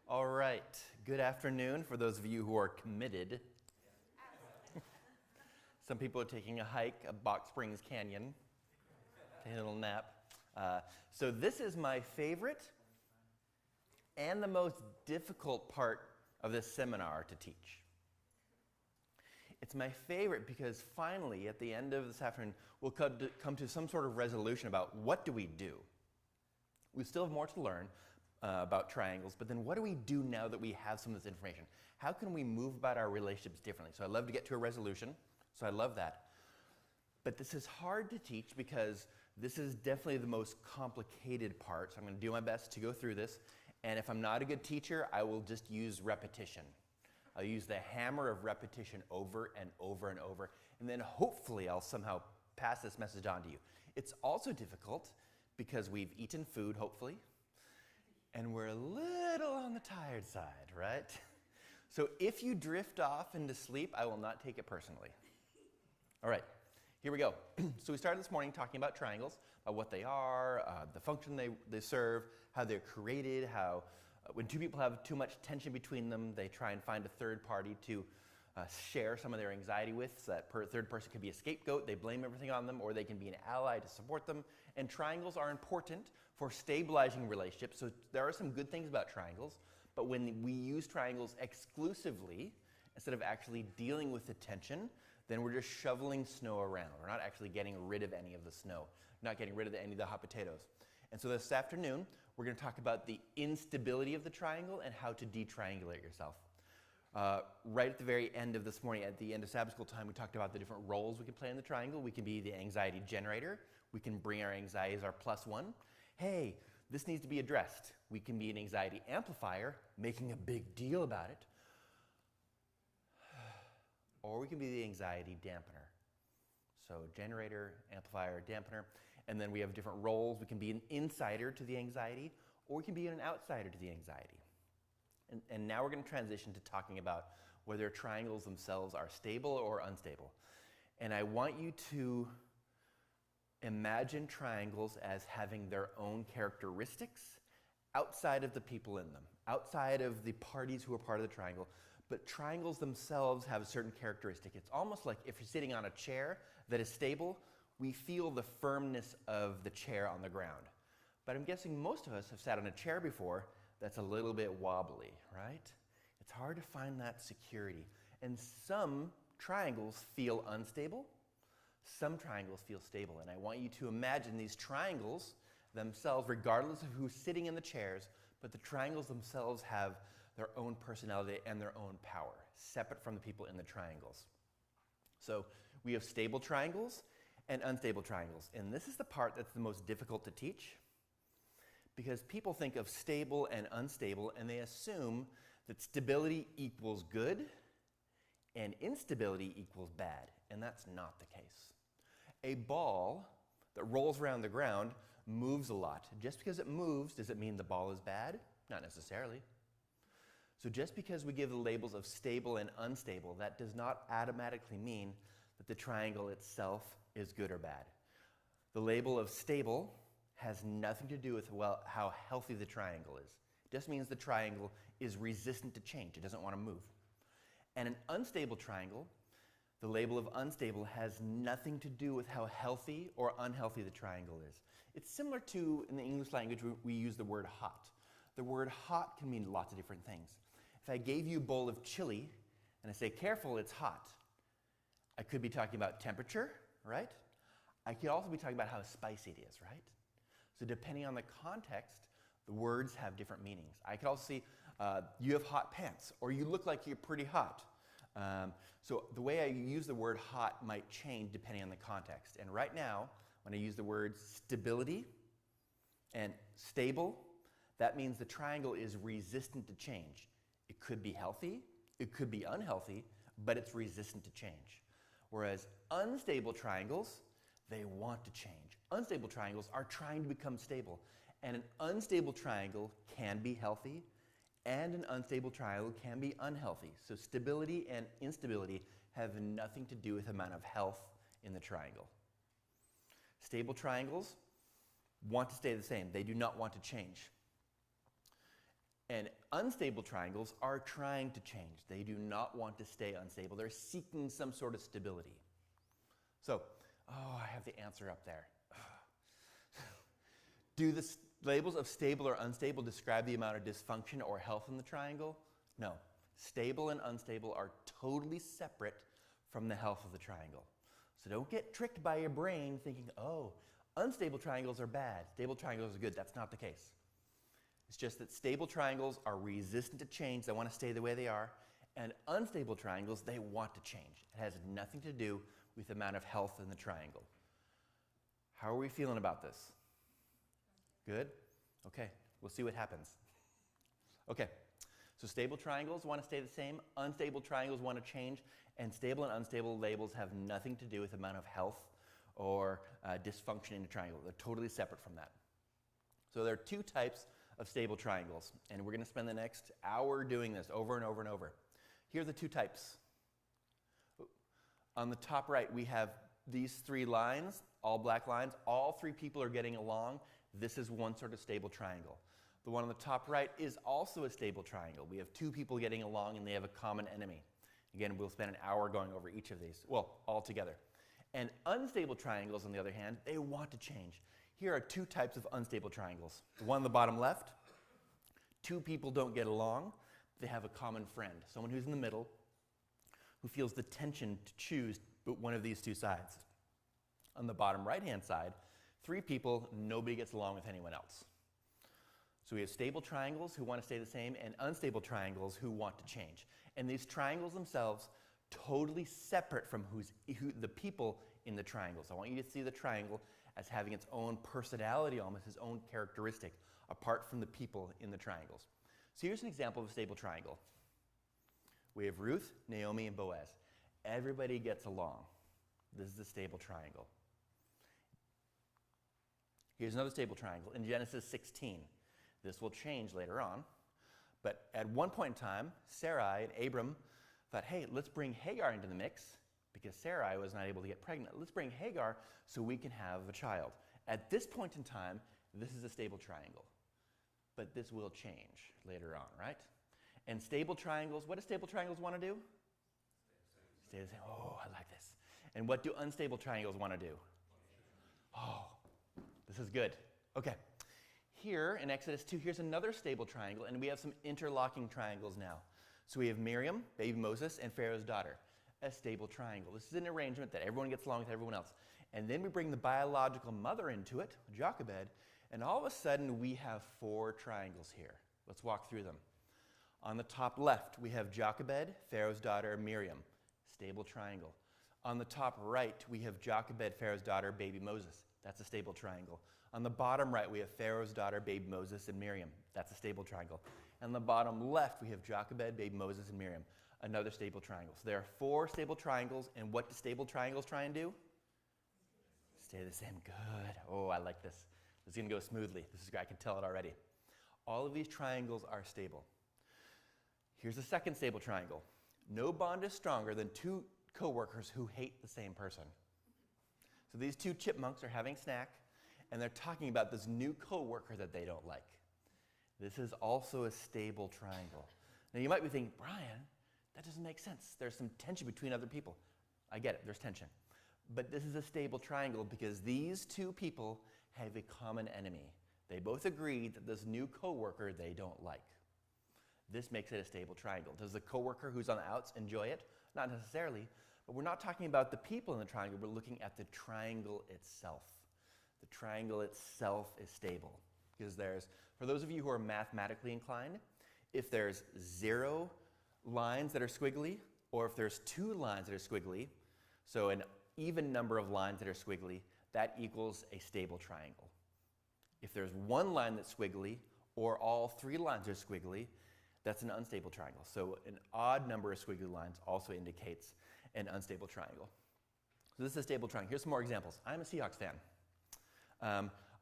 All right, good afternoon for those of you who are committed. Some people are taking a hike up Box Springs Canyon, taking a little nap. So this is my favorite and the most difficult part of this seminar to teach. It's my favorite because finally, at the end of this afternoon, we'll come to some sort of resolution about what do we do. We still have more to learn about triangles, but then what do we do now that we have some of this information? How can we move about our relationships differently? So I love to get to a resolution, so I love that. But this is hard to teach because this is definitely the most complicated part, so I'm going to do my best to go through this. And if I'm not a good teacher, I will just use repetition. I'll use the hammer of repetition over and over and over, and then hopefully I'll somehow pass this message on to you. It's also difficult because we've eaten food, hopefully, and we're a little on the tired side, right? So if you drift off into sleep, I will not take it personally. All right, here we go. So we started this morning talking about triangles, about what they are, the function they serve, how they're created, how when two people have too much tension between them, they try and find a third party to share some of their anxiety with. So that third person could be a scapegoat, they blame everything on them, or they can be an ally to support them. And triangles are important for stabilizing relationships. So there are some good things about triangles, but when we use triangles exclusively, instead of actually dealing with the tension, then we're just shoveling snow around. We're not actually getting rid of any of the snow, not getting rid of any of the hot potatoes. And so this afternoon, we're going to talk about the instability of the triangle and how to detriangulate yourself. Right at the very end of this morning, at the end of Sabbath school time, we talked about the different roles we can play in the triangle. We can be the anxiety generator. We can bring our anxiety as our +1. Hey, this needs to be addressed. We can be an anxiety amplifier, making a big deal about it. Or we can be the anxiety dampener. So generator, amplifier, dampener. And then we have different roles. We can be an insider to the anxiety, or we can be an outsider to the anxiety. And now we're going to transition to talking about whether triangles themselves are stable or unstable. And I want you to imagine triangles as having their own characteristics outside of the people in them, outside of the parties who are part of the triangle. But triangles themselves have a certain characteristic. It's almost like if you're sitting on a chair that is stable, we feel the firmness of the chair on the ground. But I'm guessing most of us have sat on a chair before that's a little bit wobbly, right? It's hard to find that security. And some triangles feel unstable, some triangles feel stable. And I want you to imagine these triangles themselves, regardless of who's sitting in the chairs, but the triangles themselves have their own personality and their own power, separate from the people in the triangles. So we have stable triangles and unstable triangles. And this is the part that's the most difficult to teach, because people think of stable and unstable, and they assume that stability equals good and instability equals bad, and that's not the case. A ball that rolls around the ground moves a lot. Just because it moves, does it mean the ball is bad? Not necessarily. So just because we give the labels of stable and unstable, that does not automatically mean that the triangle itself is good or bad. The label of stable has nothing to do with how healthy the triangle is. It just means the triangle is resistant to change. It doesn't want to move. And an unstable triangle, the label of unstable has nothing to do with how healthy or unhealthy the triangle is. It's similar to, in the English language, we use the word hot. The word hot can mean lots of different things. If I gave you a bowl of chili and I say, careful, it's hot, I could be talking about temperature, right? I could also be talking about how spicy it is, right? So depending on the context, the words have different meanings. I could also see, you have hot pants, or you look like you're pretty hot. So the way I use the word hot might change depending on the context. And right now, when I use the words stability and stable, that means the triangle is resistant to change. It could be healthy, it could be unhealthy, but it's resistant to change. Whereas unstable triangles, they want to change. Unstable triangles are trying to become stable. And an unstable triangle can be healthy, and an unstable triangle can be unhealthy. So stability and instability have nothing to do with the amount of health in the triangle. Stable triangles want to stay the same. They do not want to change. And unstable triangles are trying to change. They do not want to stay unstable. They're seeking some sort of stability. So, I have the answer up there. Do the labels of stable or unstable describe the amount of dysfunction or health in the triangle? No. Stable and unstable are totally separate from the health of the triangle. So don't get tricked by your brain thinking, oh, unstable triangles are bad, stable triangles are good. That's not the case. It's just that stable triangles are resistant to change. They want to stay the way they are. And unstable triangles, they want to change. It has nothing to do with the amount of health in the triangle. How are we feeling about this? Good? Okay, we'll see what happens. Okay, so stable triangles want to stay the same. Unstable triangles want to change. And stable and unstable labels have nothing to do with the amount of health or dysfunction in the triangle. They're totally separate from that. So there are two types of stable triangles. And we're going to spend the next hour doing this over and over and over. Here are the two types. On the top right, we have these three lines, all black lines. All three people are getting along. This is one sort of stable triangle. The one on the top right is also a stable triangle. We have two people getting along and they have a common enemy. Again, we'll spend an hour going over each of these, well, all together. And unstable triangles, on the other hand, they want to change. Here are two types of unstable triangles. The one on the bottom left, two people don't get along. They have a common friend, someone who's in the middle, who feels the tension to choose one of these two sides. On the bottom right-hand side, three people, nobody gets along with anyone else. So we have stable triangles who want to stay the same and unstable triangles who want to change. And these triangles themselves, totally separate from the people in the triangle. So I want you to see the triangle as having its own personality, almost its own characteristic, apart from the people in the triangles. So here's an example of a stable triangle. We have Ruth, Naomi, and Boaz. Everybody gets along. This is a stable triangle. Here's another stable triangle in Genesis 16. This will change later on. But at one point in time, Sarai and Abram thought, hey, let's bring Hagar into the mix because Sarai was not able to get pregnant. Let's bring Hagar so we can have a child. At this point in time, this is a stable triangle. But this will change later on, right? And stable triangles, what do stable triangles want to do? Stay the same. Oh, I like this. And what do unstable triangles want to do? Oh, this is good. Okay. Here in Exodus 2, here's another stable triangle, and we have some interlocking triangles now. So we have Miriam, baby Moses, and Pharaoh's daughter, a stable triangle. This is an arrangement that everyone gets along with everyone else. And then we bring the biological mother into it, Jochebed, and all of a sudden we have four triangles here. Let's walk through them. On the top left, we have Jochebed, Pharaoh's daughter, Miriam, stable triangle. On the top right, we have Jochebed, Pharaoh's daughter, baby Moses. That's a stable triangle. On the bottom right, we have Pharaoh's daughter, baby Moses, and Miriam. That's a stable triangle. And on the bottom left, we have Jochebed, baby Moses, and Miriam. Another stable triangle. So there are four stable triangles, and what do stable triangles try and do? Stay the same. Good. Oh, I like this. This is going to go smoothly. I can tell it already. All of these triangles are stable. Here's the second stable triangle. No bond is stronger than two coworkers who hate the same person. So these two chipmunks are having a snack, and they're talking about this new coworker that they don't like. This is also a stable triangle. Now you might be thinking, Brian, that doesn't make sense. There's some tension between other people. I get it, there's tension. But this is a stable triangle because these two people have a common enemy. They both agree that this new coworker they don't like. This makes it a stable triangle. Does the coworker who's on the outs enjoy it? Not necessarily, but we're not talking about the people in the triangle. We're looking at the triangle itself. The triangle itself is stable because for those of you who are mathematically inclined, if there's 0 lines that are squiggly, or if there's 2 lines that are squiggly, so an even number of lines that are squiggly, that equals a stable triangle. If there's 1 line that's squiggly, or all 3 lines are squiggly, that's an unstable triangle. So an odd number of squiggly lines also indicates an unstable triangle. So this is a stable triangle. Here's some more examples. I'm a Seahawks fan.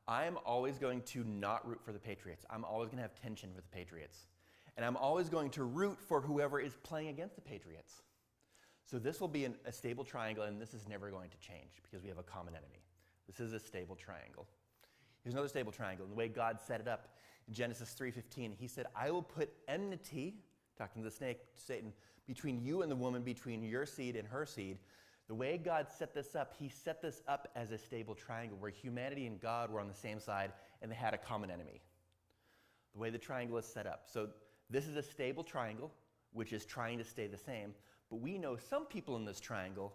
I'm always going to not root for the Patriots. I'm always going to have tension with the Patriots. And I'm always going to root for whoever is playing against the Patriots. So this will be a stable triangle, and this is never going to change because we have a common enemy. This is a stable triangle. Here's another stable triangle. And the way God set it up In Genesis 3:15, he said, I will put enmity, talking to the snake, Satan, between you and the woman, between your seed and her seed. The way God set this up, he set this up as a stable triangle where humanity and God were on the same side and they had a common enemy. The way the triangle is set up. So this is a stable triangle, which is trying to stay the same, but we know some people in this triangle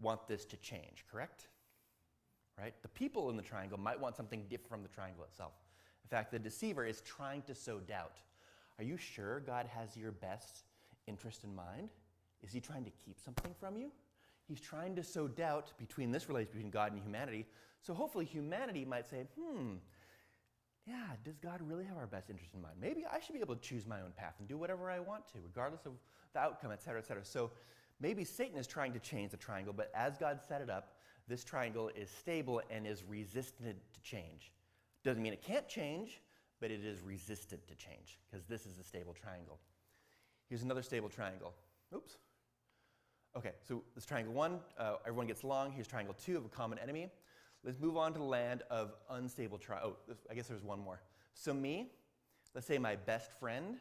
want this to change, correct? Right? The people in the triangle might want something different from the triangle itself. In fact, the deceiver is trying to sow doubt. Are you sure God has your best interest in mind? Is he trying to keep something from you? He's trying to sow doubt between this relationship between God and humanity. So hopefully humanity might say, yeah, does God really have our best interest in mind? Maybe I should be able to choose my own path and do whatever I want to, regardless of the outcome, et cetera, et cetera. So maybe Satan is trying to change the triangle, but as God set it up, this triangle is stable and is resistant to change. Doesn't mean it can't change, but it is resistant to change, because this is a stable triangle. Here's another stable triangle. Oops. Okay, so this triangle 1, everyone gets along. Here's triangle 2 of a common enemy. Let's move on to the land of unstable triangle. Oh, I guess there's one more. So me, let's say my best friend,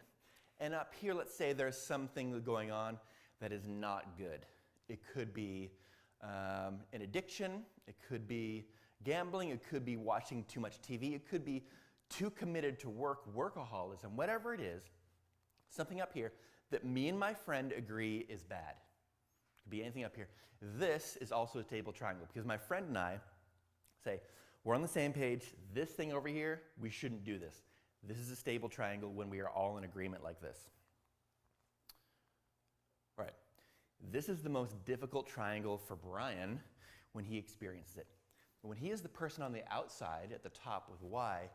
and up here, let's say there's something going on that is not good. It could be an addiction. It could be gambling. It could be watching too much TV. It could be too committed to work, workaholism, whatever it is, something up here that me and my friend agree is bad. It could be anything up here. This is also a stable triangle because my friend and I say, we're on the same page. This thing over here, we shouldn't do this. This is a stable triangle when we are all in agreement like this. All right. This is the most difficult triangle for Brian when he experiences it. When he is the person on the outside at the top with Y,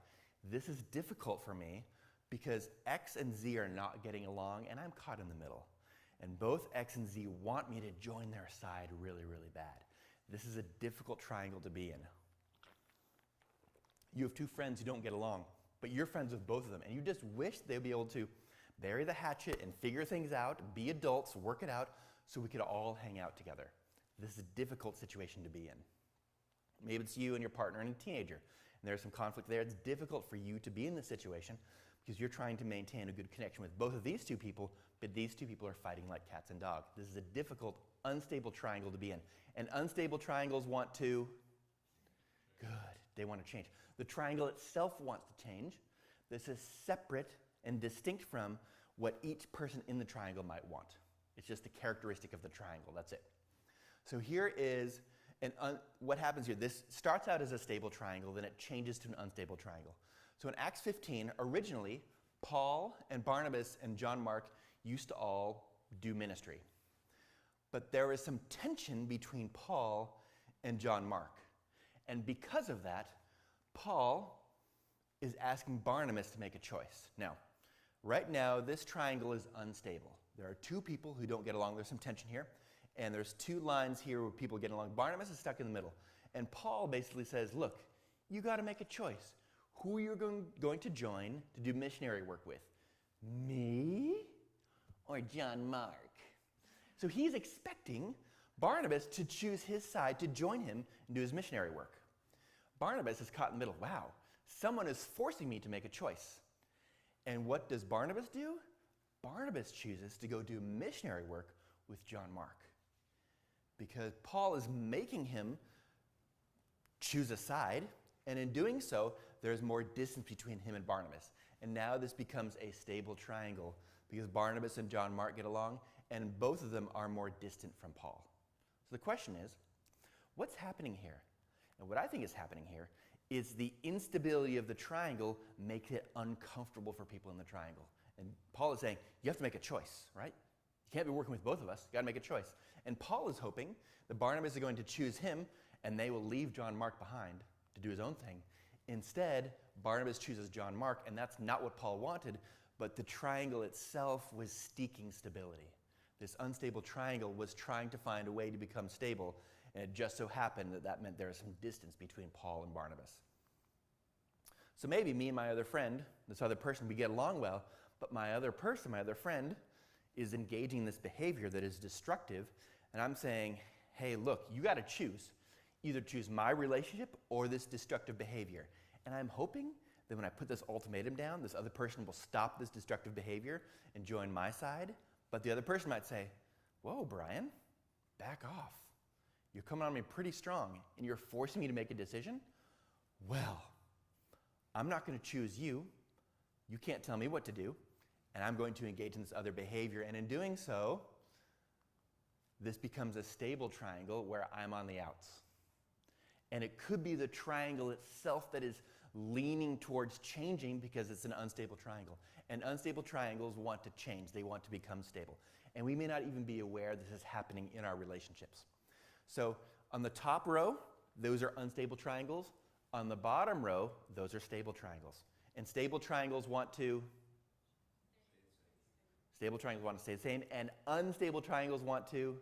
this is difficult for me because X and Z are not getting along and I'm caught in the middle. And both X and Z want me to join their side really, really bad. This is a difficult triangle to be in. You have two friends who don't get along, but you're friends with both of them, and you just wish they'd be able to bury the hatchet and figure things out, be adults, work it out, so we could all hang out together. This is a difficult situation to be in. Maybe it's you and your partner and a teenager, and there's some conflict there. It's difficult for you to be in this situation because you're trying to maintain a good connection with both of these two people, but these two people are fighting like cats and dogs. This is a difficult, unstable triangle to be in. And unstable triangles want to, they want to change. The triangle itself wants to change. This is separate and distinct from what each person in the triangle might want. It's just a characteristic of the triangle, that's it. So here is what happens here. This starts out as a stable triangle, then it changes to an unstable triangle. So in Acts 15, originally, Paul and Barnabas and John Mark used to all do ministry. But there is some tension between Paul and John Mark. And because of that, Paul is asking Barnabas to make a choice. Now, right now, this triangle is unstable. There are two people who don't get along. There's some tension here. And there's two lines here where people get along. Barnabas is stuck in the middle. And Paul basically says, look, you got to make a choice. Who you're going to join to do missionary work with? Me or John Mark? So he's expecting Barnabas to choose his side to join him and do his missionary work. Barnabas is caught in the middle. Wow, someone is forcing me to make a choice. And what does Barnabas do? Barnabas chooses to go do missionary work with John Mark. Because Paul is making him choose a side, and in doing so, there's more distance between him and Barnabas. And now this becomes a stable triangle because Barnabas and John Mark get along, and both of them are more distant from Paul. So the question is, what's happening here? And what I think is happening here is the instability of the triangle makes it uncomfortable for people in the triangle. And Paul is saying, you have to make a choice, right? You can't be working with both of us. You got to make a choice. And Paul is hoping that Barnabas is going to choose him, and they will leave John Mark behind to do his own thing. Instead, Barnabas chooses John Mark, and that's not what Paul wanted, but the triangle itself was seeking stability. This unstable triangle was trying to find a way to become stable, and it just so happened that that meant there was some distance between Paul and Barnabas. So maybe me and my other friend, this other person, we get along well, but my other person, my other friend, is engaging in this behavior that is destructive, and I'm saying, hey, look, you got to choose. Either choose my relationship or this destructive behavior. And I'm hoping then when I put this ultimatum down, this other person will stop this destructive behavior and join my side. But the other person might say, whoa, Brian, back off. You're coming on me pretty strong, and you're forcing me to make a decision? Well, I'm not going to choose you. You can't tell me what to do, and I'm going to engage in this other behavior. And in doing so, this becomes a stable triangle where I'm on the outs. And it could be the triangle itself that is leaning towards changing because it's an unstable triangle. And unstable triangles want to change. They want to become stable. And we may not even be aware this is happening in our relationships. So on the top row, those are unstable triangles. On the bottom row, those are stable triangles. And stable triangles want to stay the same, and unstable triangles want to,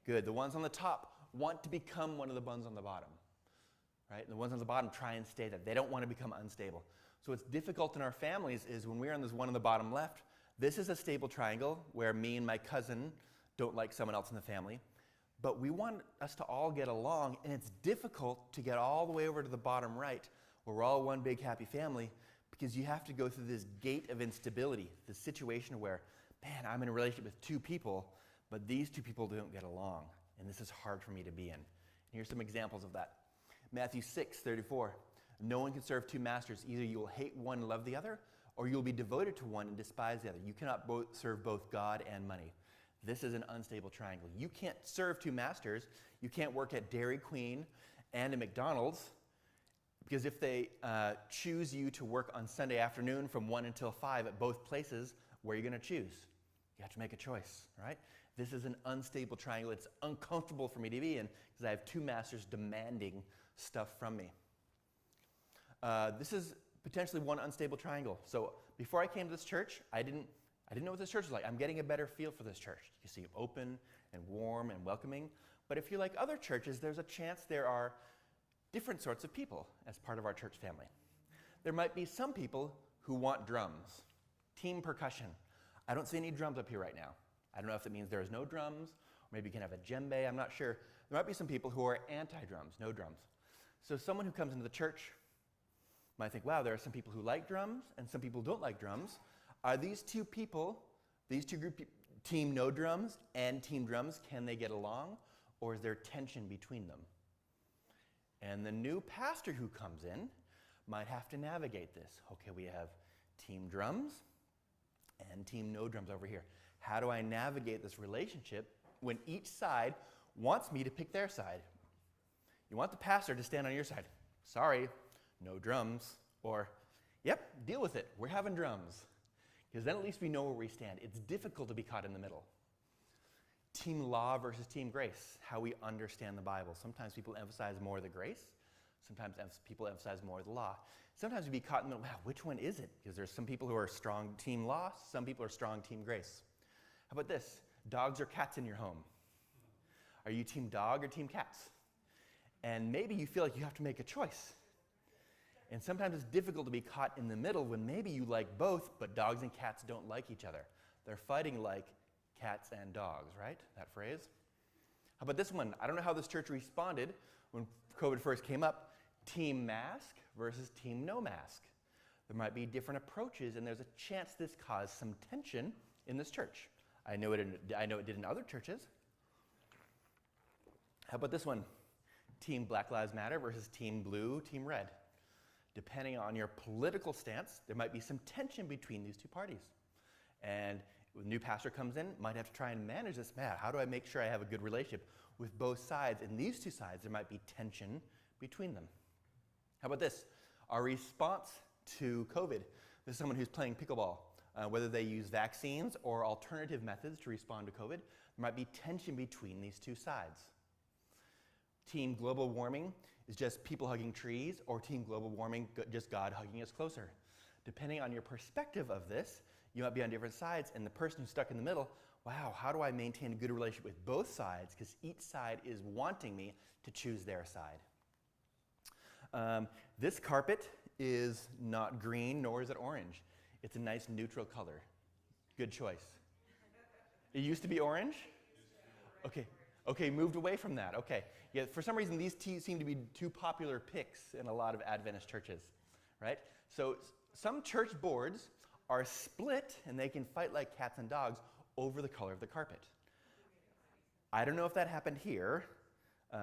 good. The ones on the top want to become one of the ones on the bottom, right? And the ones on the bottom try and stay that. They don't want to become unstable. So what's difficult in our families is when we're on this one on the bottom left, this is a stable triangle where me and my cousin don't like someone else in the family, but we want us to all get along, and it's difficult to get all the way over to the bottom right where we're all one big happy family, because you have to go through this gate of instability, this situation where, man, I'm in a relationship with two people, but these two people don't get along, and this is hard for me to be in. And here's some examples of that. Matthew 6:34, no one can serve two masters. Either you will hate one and love the other, or you will be devoted to one and despise the other. You cannot serve both God and money. This is an unstable triangle. You can't serve two masters. You can't work at Dairy Queen and at McDonald's, because if they choose you to work on Sunday afternoon from 1 until 5 at both places, where are you going to choose? You have to make a choice, right? This is an unstable triangle. It's uncomfortable for me to be in because I have two masters demanding stuff from me. This is potentially one unstable triangle. So before I came to this church, I didn't know what this church was like. I'm getting a better feel for this church. You see, open and warm and welcoming. But if you're like other churches, there's a chance there are different sorts of people as part of our church family. There might be some people who want drums, team percussion. I don't see any drums up here right now. I don't know if it means there's no drums, or maybe you can have a djembe, I'm not sure. There might be some people who are anti-drums, no drums. So someone who comes into the church might think, wow, there are some people who like drums and some people who don't like drums. Are these two people, these two groups, team no drums and team drums, can they get along, or is there tension between them? And the new pastor who comes in might have to navigate this. Okay, we have team drums and team no drums over here. How do I navigate this relationship when each side wants me to pick their side? You want the pastor to stand on your side. Sorry, no drums. Or, yep, deal with it. We're having drums. Because then at least we know where we stand. It's difficult to be caught in the middle. Team law versus team grace, how we understand the Bible. Sometimes people emphasize more the grace. Sometimes people emphasize more the law. Sometimes we be caught in the middle. Wow, which one is it? Because there's some people who are strong team law, some people are strong team grace. How about this? Dogs or cats in your home? Are you team dog or team cats? And maybe you feel like you have to make a choice. And sometimes it's difficult to be caught in the middle when maybe you like both, but dogs and cats don't like each other. They're fighting like cats and dogs, right? That phrase. How about this one? I don't know how this church responded when COVID first came up. Team mask versus team no mask. There might be different approaches, and there's a chance this caused some tension in this church. I know it did in other churches. How about this one? Team Black Lives Matter versus team blue, team red. Depending on your political stance, there might be some tension between these two parties. And when a new pastor comes in, might have to try and manage this. Man, how do I make sure I have a good relationship with both sides? And these two sides, there might be tension between them. How about this? Our response to COVID. This is someone who's playing pickleball. Whether they use vaccines or alternative methods to respond to COVID, there might be tension between these two sides. Team global warming is just people hugging trees, or team global warming, just God hugging us closer. Depending on your perspective of this, you might be on different sides, and the person who's stuck in the middle, wow, how do I maintain a good relationship with both sides? Because each side is wanting me to choose their side. This carpet is not green, nor is it orange. It's a nice neutral color. Good choice. It used to be orange? Okay, moved away from that. Okay. Yeah, for some reason, these seem to be two popular picks in a lot of Adventist churches, right? So some church boards are split and they can fight like cats and dogs over the color of the carpet. I don't know if that happened here. We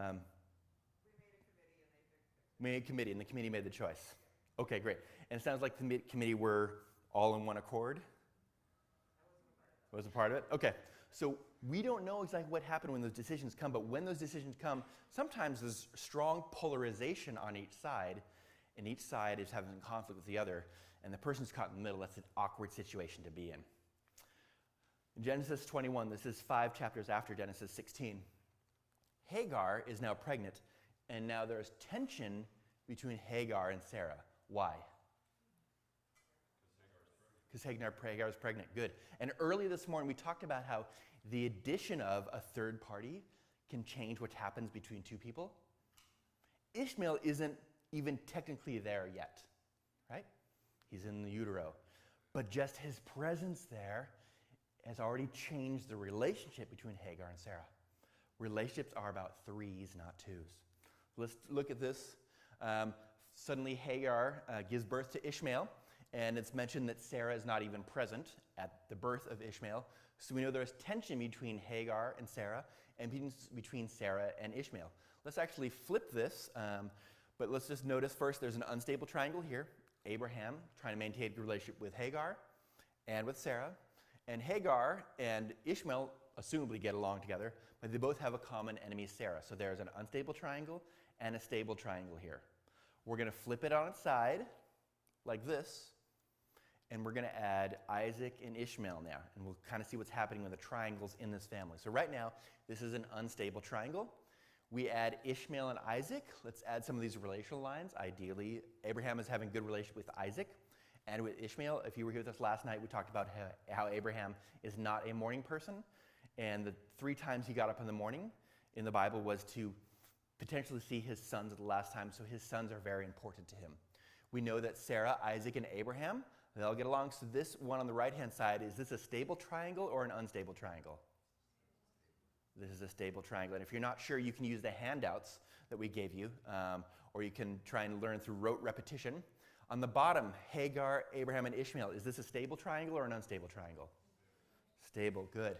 made a committee and the committee made the choice. Okay, great. And it sounds like the committee were all in one accord. Was a part of it? Okay. So we don't know exactly what happened when those decisions come, but when those decisions come, sometimes there's strong polarization on each side, and each side is having conflict with the other, and the person's caught in the middle. That's an awkward situation to be in. In Genesis 21, this is 5 chapters after Genesis 16, Hagar is now pregnant, and now there's tension between Hagar and Sarah. Why? Because Hagar is pregnant. Good. And early this morning, we talked about how the addition of a third party can change what happens between two people. Ishmael isn't even technically there yet, right? He's in the utero. But just his presence there has already changed the relationship between Hagar and Sarah. Relationships are about threes, not twos. Let's look at this. Suddenly Hagar gives birth to Ishmael, and it's mentioned that Sarah is not even present at the birth of Ishmael. So we know there's tension between Hagar and Sarah, and between Sarah and Ishmael. Let's actually flip this, but let's just notice first there's an unstable triangle here. Abraham trying to maintain a relationship with Hagar and with Sarah. And Hagar and Ishmael assumably get along together, but they both have a common enemy, Sarah. So there's an unstable triangle and a stable triangle here. We're going to flip it on its side, like this, and we're going to add Isaac and Ishmael now, and we'll kind of see what's happening with the triangles in this family. So right now, this is an unstable triangle. We add Ishmael and Isaac. Let's add some of these relational lines. Ideally, Abraham is having a good relationship with Isaac and with Ishmael. If you were here with us last night, we talked about how Abraham is not a morning person, and the 3 times he got up in the morning in the Bible was to potentially see his sons at the last time, so his sons are very important to him. We know that Sarah, Isaac, and Abraham, they all get along. So this one on the right-hand side, is this a stable triangle or an unstable triangle? This is a stable triangle. And if you're not sure, you can use the handouts that we gave you, or you can try and learn through rote repetition. On the bottom, Hagar, Abraham, and Ishmael. Is this a stable triangle or an unstable triangle? Stable, good.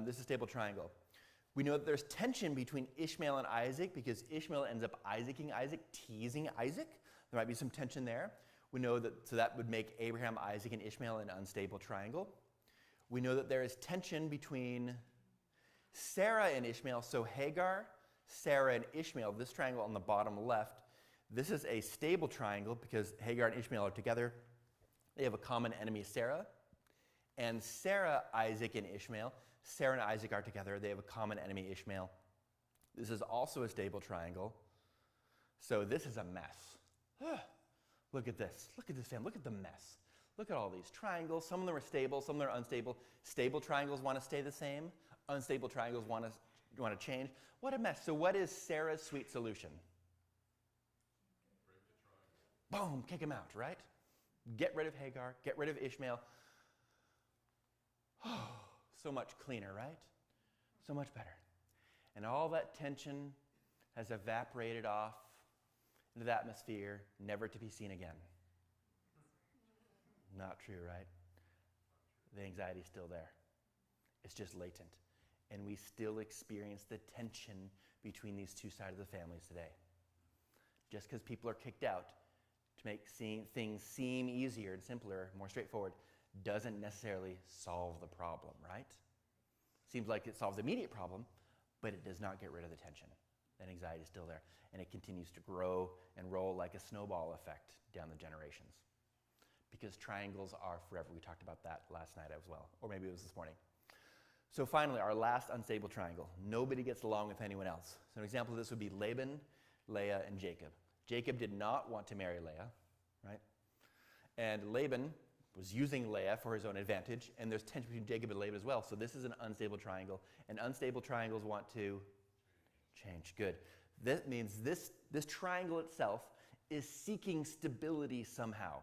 This is a stable triangle. We know that there's tension between Ishmael and Isaac because Ishmael ends up Isaacing Isaac, teasing Isaac. There might be some tension there. We know that, so that would make Abraham, Isaac, and Ishmael an unstable triangle. We know that there is tension between Sarah and Ishmael. So Hagar, Sarah, and Ishmael, this triangle on the bottom left, this is a stable triangle because Hagar and Ishmael are together. They have a common enemy, Sarah. And Sarah, Isaac, and Ishmael, Sarah and Isaac are together. They have a common enemy, Ishmael. This is also a stable triangle. So this is a mess. Look at this. Look at this, fam. Look at the mess. Look at all these triangles. Some of them are stable. Some of them are unstable. Stable triangles want to stay the same. Unstable triangles want to change. What a mess. So what is Sarah's sweet solution? Boom, kick him out, right? Get rid of Hagar. Get rid of Ishmael. Oh, so much cleaner, right? So much better. And all that tension has evaporated off into the atmosphere, never to be seen again. Not true, right? The anxiety is still there. It's just latent. And we still experience the tension between these two sides of the families today. Just because people are kicked out to make things seem easier and simpler, more straightforward, doesn't necessarily solve the problem, right? Seems like it solves the immediate problem, but it does not get rid of the tension. That anxiety is still there, and it continues to grow and roll like a snowball effect down the generations. Because triangles are forever. We talked about that last night as well, or maybe it was this morning. So finally, our last unstable triangle. Nobody gets along with anyone else. So an example of this would be Laban, Leah, and Jacob. Jacob did not want to marry Leah, right? And Laban was using Leah for his own advantage, and there's tension between Jacob and Laban as well. So this is an unstable triangle, and unstable triangles want to change. Good. That means this triangle itself is seeking stability somehow.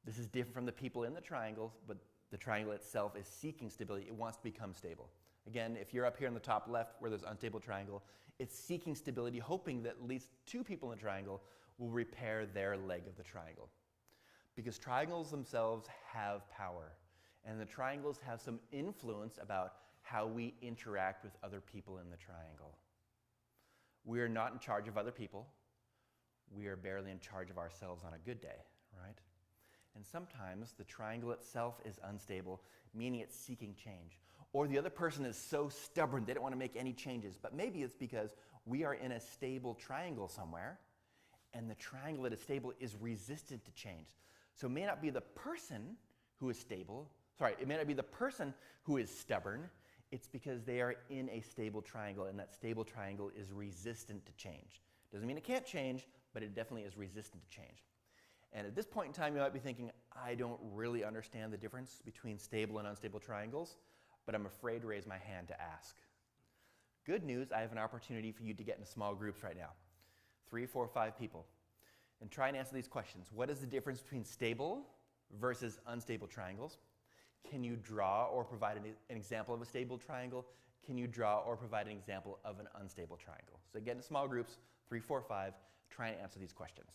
This is different from the people in the triangles, but the triangle itself is seeking stability. It wants to become stable. Again, if you're up here in the top left where there's unstable triangle, it's seeking stability, hoping that at least 2 people in the triangle will repair their leg of the triangle. Because triangles themselves have power, and the triangles have some influence about how we interact with other people in the triangle. We are not in charge of other people. We are barely in charge of ourselves on a good day, right? And sometimes the triangle itself is unstable, meaning it's seeking change. Or the other person is so stubborn they don't want to make any changes, but maybe it's because we are in a stable triangle somewhere, and the triangle that is stable is resistant to change. So it may not be the person who is stable, it may not be the person who is stubborn, it's because they are in a stable triangle, and that stable triangle is resistant to change. Doesn't mean it can't change, but it definitely is resistant to change. And at this point in time, you might be thinking, I don't really understand the difference between stable and unstable triangles, but I'm afraid to raise my hand to ask. Good news, I have an opportunity for you to get into small groups right now. 3, 4, 5 people. And try and answer these questions. What is the difference between stable versus unstable triangles? Can you draw or provide an example of a stable triangle? Can you draw or provide an example of an unstable triangle? So get into small groups, 3, 4, 5. Try and answer these questions.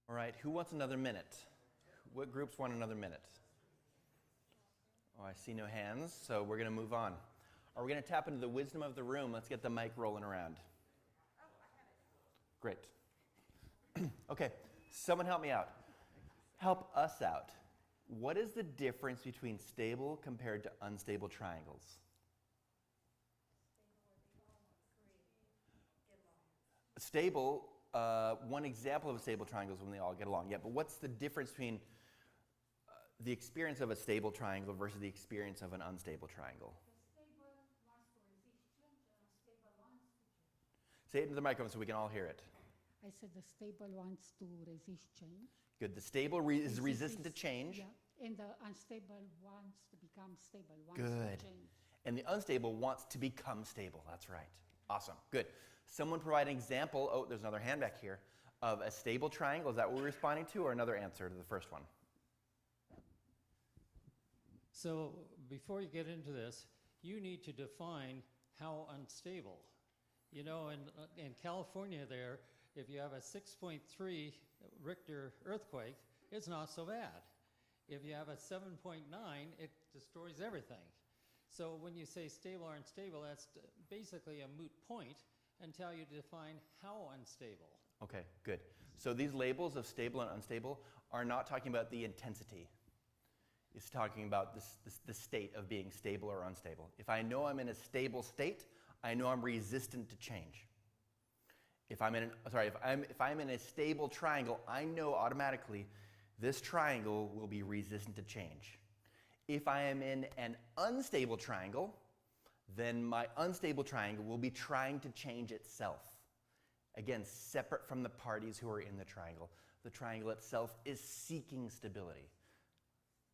All right, who wants another minute? What groups want another minute? Oh, I see no hands, so we're going to move on. Are we going to tap into the wisdom of the room? Let's get the mic rolling around. Great. Okay, someone help me out. Help us out. What is the difference between stable compared to unstable triangles? Stable, one example of a stable triangle is when they all get along. Yeah, but what's the difference between the experience of a stable triangle versus the experience of an unstable triangle? Say it into the microphone so we can all hear it. I said the stable wants to resist change. Good. The stable is resistant to change. Yeah. And the unstable wants to become stable, wants Good. to change. And the unstable wants to become stable. That's right. Awesome. Good. Someone provide an example. Oh, there's another hand back here of a stable triangle. Is that what we're responding to, or another answer to the first one? So before you get into this, you need to define how unstable. You know, in California there, if you have a 6.3 Richter earthquake, it's not so bad. If you have a 7.9, it destroys everything. So when you say stable or unstable, that's basically a moot point until you define how unstable. Okay, good. So these labels of stable and unstable are not talking about the intensity. It's talking about the state of being stable or unstable. If I know I'm in a stable state, I know I'm resistant to change. If I'm in a stable triangle, I know automatically this triangle will be resistant to change. If I am in an unstable triangle, then my unstable triangle will be trying to change itself. Again, separate from the parties who are in the triangle. The triangle itself is seeking stability.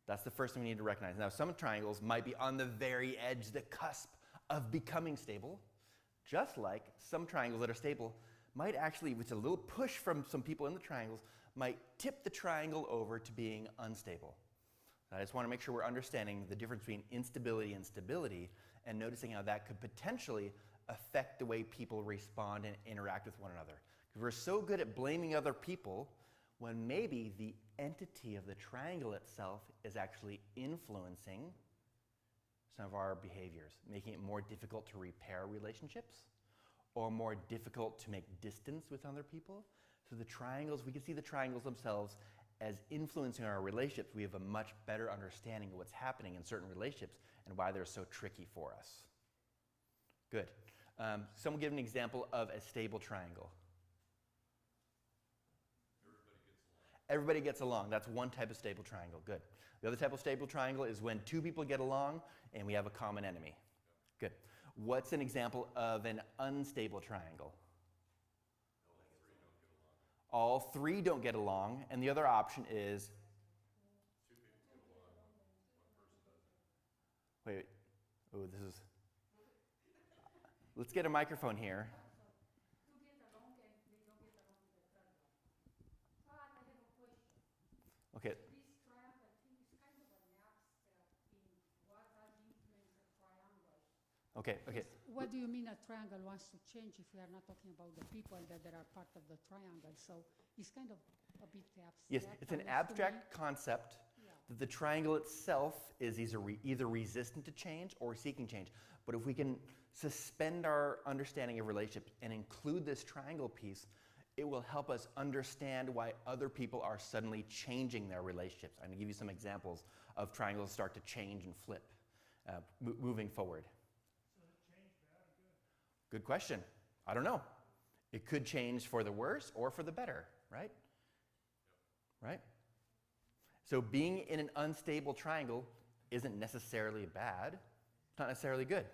That's the first thing we need to recognize. Now, some triangles might be on the very edge, the cusp of becoming stable, just like some triangles that are stable might actually, with a little push from some people in the triangles, might tip the triangle over to being unstable. I just want to make sure we're understanding the difference between instability and stability and noticing how that could potentially affect the way people respond and interact with one another. Because we're so good at blaming other people when maybe the entity of the triangle itself is actually influencing some of our behaviors, making it more difficult to repair relationships or more difficult to make distance with other people. So the triangles, we can see the triangles themselves as influencing our relationships. We have a much better understanding of what's happening in certain relationships and why they're so tricky for us. Good. Someone give an example of a stable triangle. Everybody gets along. That's one type of stable triangle. Good. The other type of stable triangle is when two people get along and we have a common enemy. Good. What's an example of an unstable triangle? All three don't get along, and the other option is two people get along, one person doesn't. Wait. Oh, this is. Let's get a microphone here. Okay. This triangle thing is kind of an abstract thing. What does influence a triangle? Okay. What do you mean a triangle wants to change if we are not talking about the people that are part of the triangle? So it's kind of a bit abstract. Yes, it's an abstract concept that the triangle itself is either resistant to change or seeking change. But if we can suspend our understanding of relationships and include this triangle piece, it will help us understand why other people are suddenly changing their relationships. I'm going to give you some examples of triangles start to change and flip moving forward. So it changed bad or good? Good question. I don't know. It could change for the worse or for the better, right? Yep. Right? So being in an unstable triangle isn't necessarily bad. It's not necessarily good.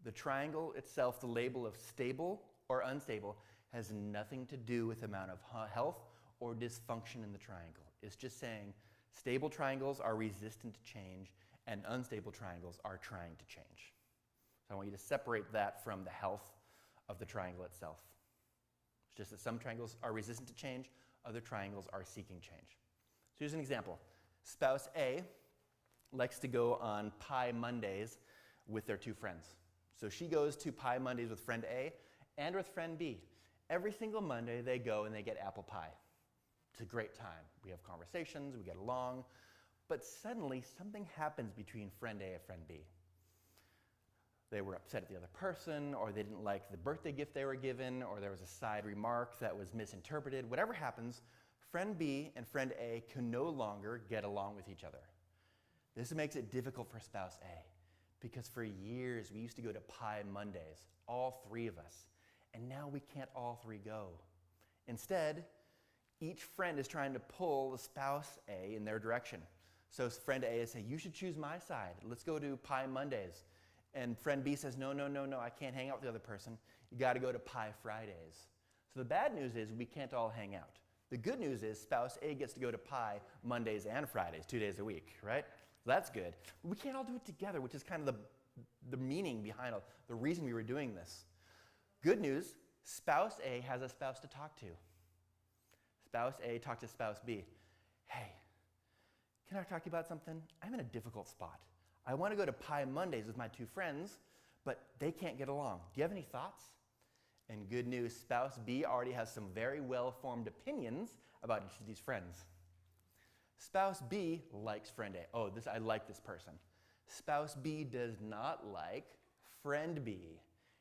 The triangle itself, the label of stable or unstable, has nothing to do with the amount of health or dysfunction in the triangle. It's just saying stable triangles are resistant to change and unstable triangles are trying to change. So I want you to separate that from the health of the triangle itself. It's just that some triangles are resistant to change, other triangles are seeking change. So here's an example. Spouse A likes to go on Pie Mondays with their two friends. So she goes to Pie Mondays with friend A and with friend B. Every single Monday they go and they get apple pie It's a great time. We have conversations, we get along, but suddenly something happens between friend A and friend B. They were upset at the other person, or they didn't like the birthday gift they were given, or there was a side remark that was misinterpreted. Whatever happens, friend B and friend A can no longer get along with each other. This makes it difficult for spouse A, because for years we used to go to Pie Mondays, all three of us, and now we can't all three go. Instead, each friend is trying to pull the spouse A in their direction. So friend A is saying, you should choose my side. Let's go to Pie Mondays. And friend B says, no, I can't hang out with the other person. You got to go to Pie Fridays. So the bad news is we can't all hang out. The good news is spouse A gets to go to Pie Mondays and Fridays, 2 days a week, right? That's good. But we can't all do it together, which is kind of the meaning behind the reason we were doing this. Good news, spouse A has a spouse to talk to. Spouse A talked to spouse B. Hey, can I talk to you about something? I'm in a difficult spot. I want to go to Pie Mondays with my two friends, but they can't get along. Do you have any thoughts? And good news, spouse B already has some very well-formed opinions about each of these friends. Spouse B likes friend A. Oh, I like this person. Spouse B does not like friend B.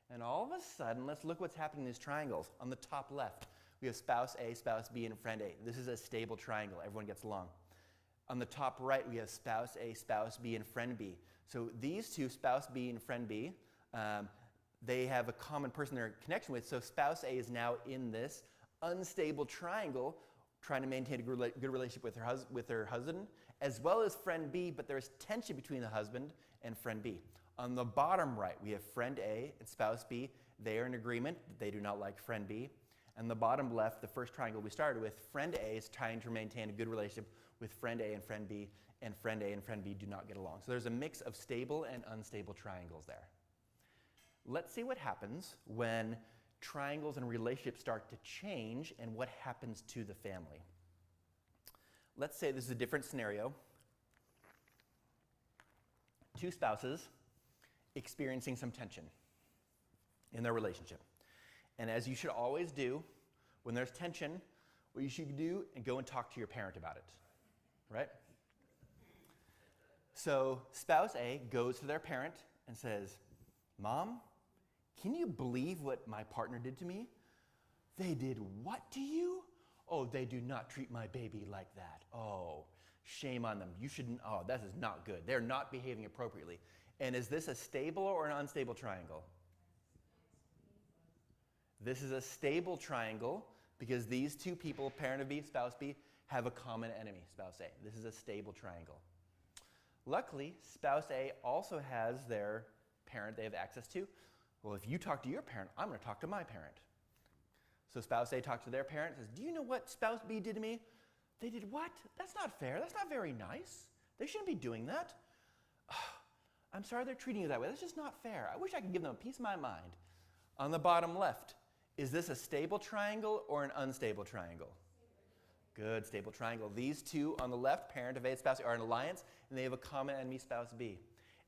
And all of a sudden, let's look what's happening in these triangles. On the top left, we have spouse A, spouse B, and friend A. This is a stable triangle. Everyone gets along. On the top right, we have spouse A, spouse B, and friend B. So these two, spouse B and friend B, they have a common person they're in connection with. So spouse A is now in this unstable triangle, trying to maintain a good relationship with her husband, as well as friend B, but there's tension between the husband and friend B. On the bottom right, we have friend A and spouse B. They are in agreement that they do not like friend B. And the bottom left, the first triangle we started with, friend A is trying to maintain a good relationship with friend A and friend B, and friend A and friend B do not get along. So there's a mix of stable and unstable triangles there. Let's see what happens when triangles and relationships start to change and what happens to the family. Let's say this is a different scenario. Two spouses experiencing some tension in their relationship. And as you should always do, when there's tension, what you should do is go and talk to your parent about it, right? So spouse A goes to their parent and says, Mom, can you believe what my partner did to me? They did what to you? Oh, they do not treat my baby like that. Oh, shame on them. You shouldn't, oh, this is not good. They're not behaving appropriately. And is this a stable or an unstable triangle? This is a stable triangle because these two people, parent of B, spouse B, have a common enemy, spouse A. This is a stable triangle. Luckily, spouse A also has their parent they have access to. Well, if you talk to your parent, I'm going to talk to my parent. So spouse A talks to their parent and says, do you know what spouse B did to me? They did what? That's not fair. That's not very nice. They shouldn't be doing that. I'm sorry they're treating you that way. That's just not fair. I wish I could give them a piece of my mind. On the bottom left, is this a stable triangle or an unstable triangle? Good, stable triangle. These two on the left, parent of A, spouse A, are an alliance, and they have a common enemy, spouse B.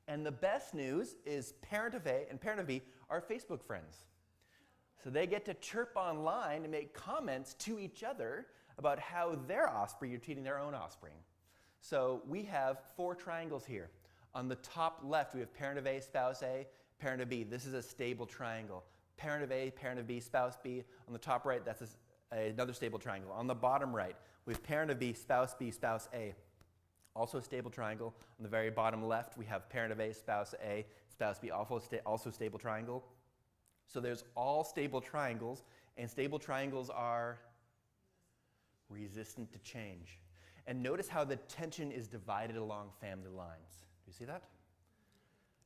And the best news is parent of A and parent of B are Facebook friends. So they get to chirp online and make comments to each other about how their offspring are treating their own offspring. So we have 4 triangles here. On the top left, we have parent of A, spouse A, parent of B. This is a stable triangle. Parent of A, parent of B, spouse B. On the top right, that's another stable triangle. On the bottom right, we have parent of B, spouse A. Also a stable triangle. On the very bottom left, we have parent of A, spouse B, also stable triangle. So there's all stable triangles, and stable triangles are resistant to change. And notice how the tension is divided along family lines. Do you see that?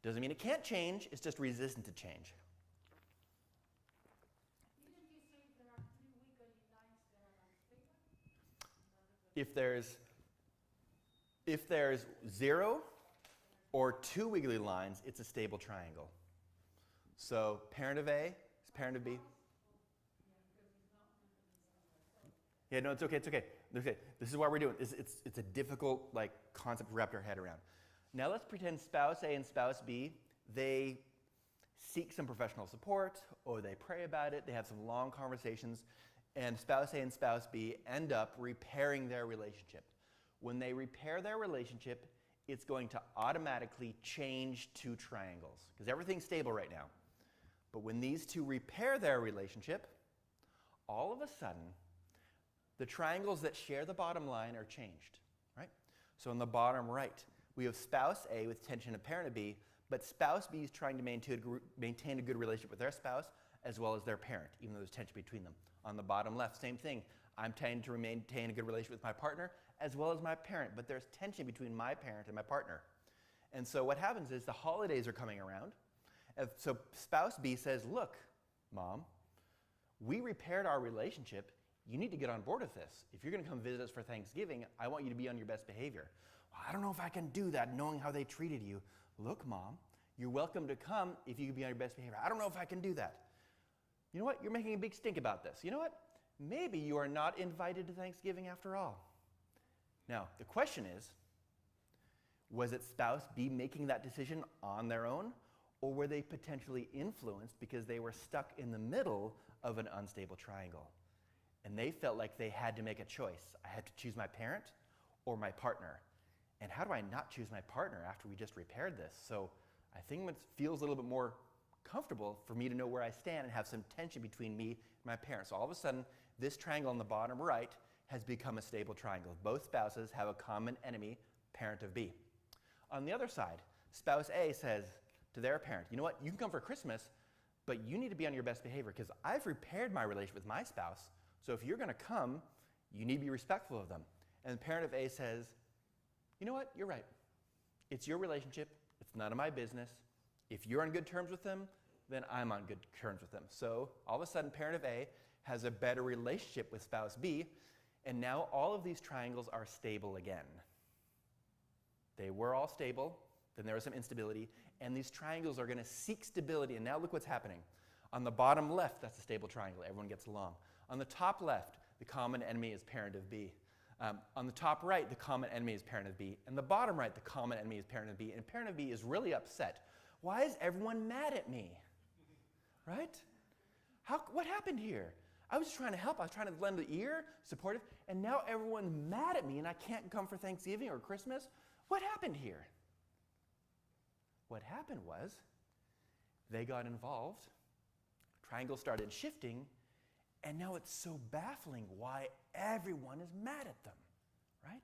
Doesn't mean it can't change, it's just resistant to change. Didn't you say there are 3 wiggly lines that are unstable? If there's 0 or 2 wiggly lines, it's a stable triangle. So parent of A is parent of B. Yeah, no, it's okay, it's okay. Okay, this is what we're doing. It's a difficult concept to wrap our head around. Now let's pretend spouse A and spouse B, they seek some professional support, or they pray about it, they have some long conversations, And spouse A and spouse B end up repairing their relationship. When they repair their relationship, it's going to automatically change to triangles because everything's stable right now. But when these two repair their relationship, all of a sudden, the triangles that share the bottom line are changed, right? So on the bottom right, we have spouse A with tension to parent B, but spouse B is trying to maintain a good relationship with their spouse as well as their parent, even though there's tension between them. On the bottom left, same thing. I'm trying to maintain a good relationship with my partner as well as my parent, but there's tension between my parent and my partner. And so what happens is the holidays are coming around. And so spouse B says, look, Mom, we repaired our relationship. You need to get on board with this. If you're going to come visit us for Thanksgiving, I want you to be on your best behavior. Well, I don't know if I can do that knowing how they treated you. Look, Mom, you're welcome to come if you can be on your best behavior. I don't know if I can do that. You know what? You're making a big stink about this. You know what? Maybe you are not invited to Thanksgiving after all. Now, the question is, was it spouse B making that decision on their own, or were they potentially influenced because they were stuck in the middle of an unstable triangle? And they felt like they had to make a choice. I had to choose my parent or my partner. And how do I not choose my partner after we just repaired this? So I think it feels a little bit more comfortable for me to know where I stand and have some tension between me and my parents. So all of a sudden, this triangle on the bottom right has become a stable triangle. Both spouses have a common enemy, parent of B. On the other side, spouse A says to their parent, you know what, you can come for Christmas, but you need to be on your best behavior because I've repaired my relationship with my spouse, so if you're going to come, you need to be respectful of them. And the parent of A says, you know what, you're right. It's your relationship. It's none of my business. If you're on good terms with them, then I'm on good terms with them. So all of a sudden, parent of A has a better relationship with spouse B, and now all of these triangles are stable again. They were all stable, then there was some instability, and these triangles are going to seek stability. And now look what's happening. On the bottom left, that's a stable triangle. Everyone gets along. On the top left, the common enemy is parent of B. On the top right, the common enemy is parent of B. And the bottom right, the common enemy is parent of B. And parent of B is really upset. Why is everyone mad at me? Right? What happened here? I was trying to help. I was trying to lend an ear, supportive, and now everyone's mad at me and I can't come for Thanksgiving or Christmas. What happened here? What happened was they got involved, triangles started shifting, and now it's so baffling why everyone is mad at them, right?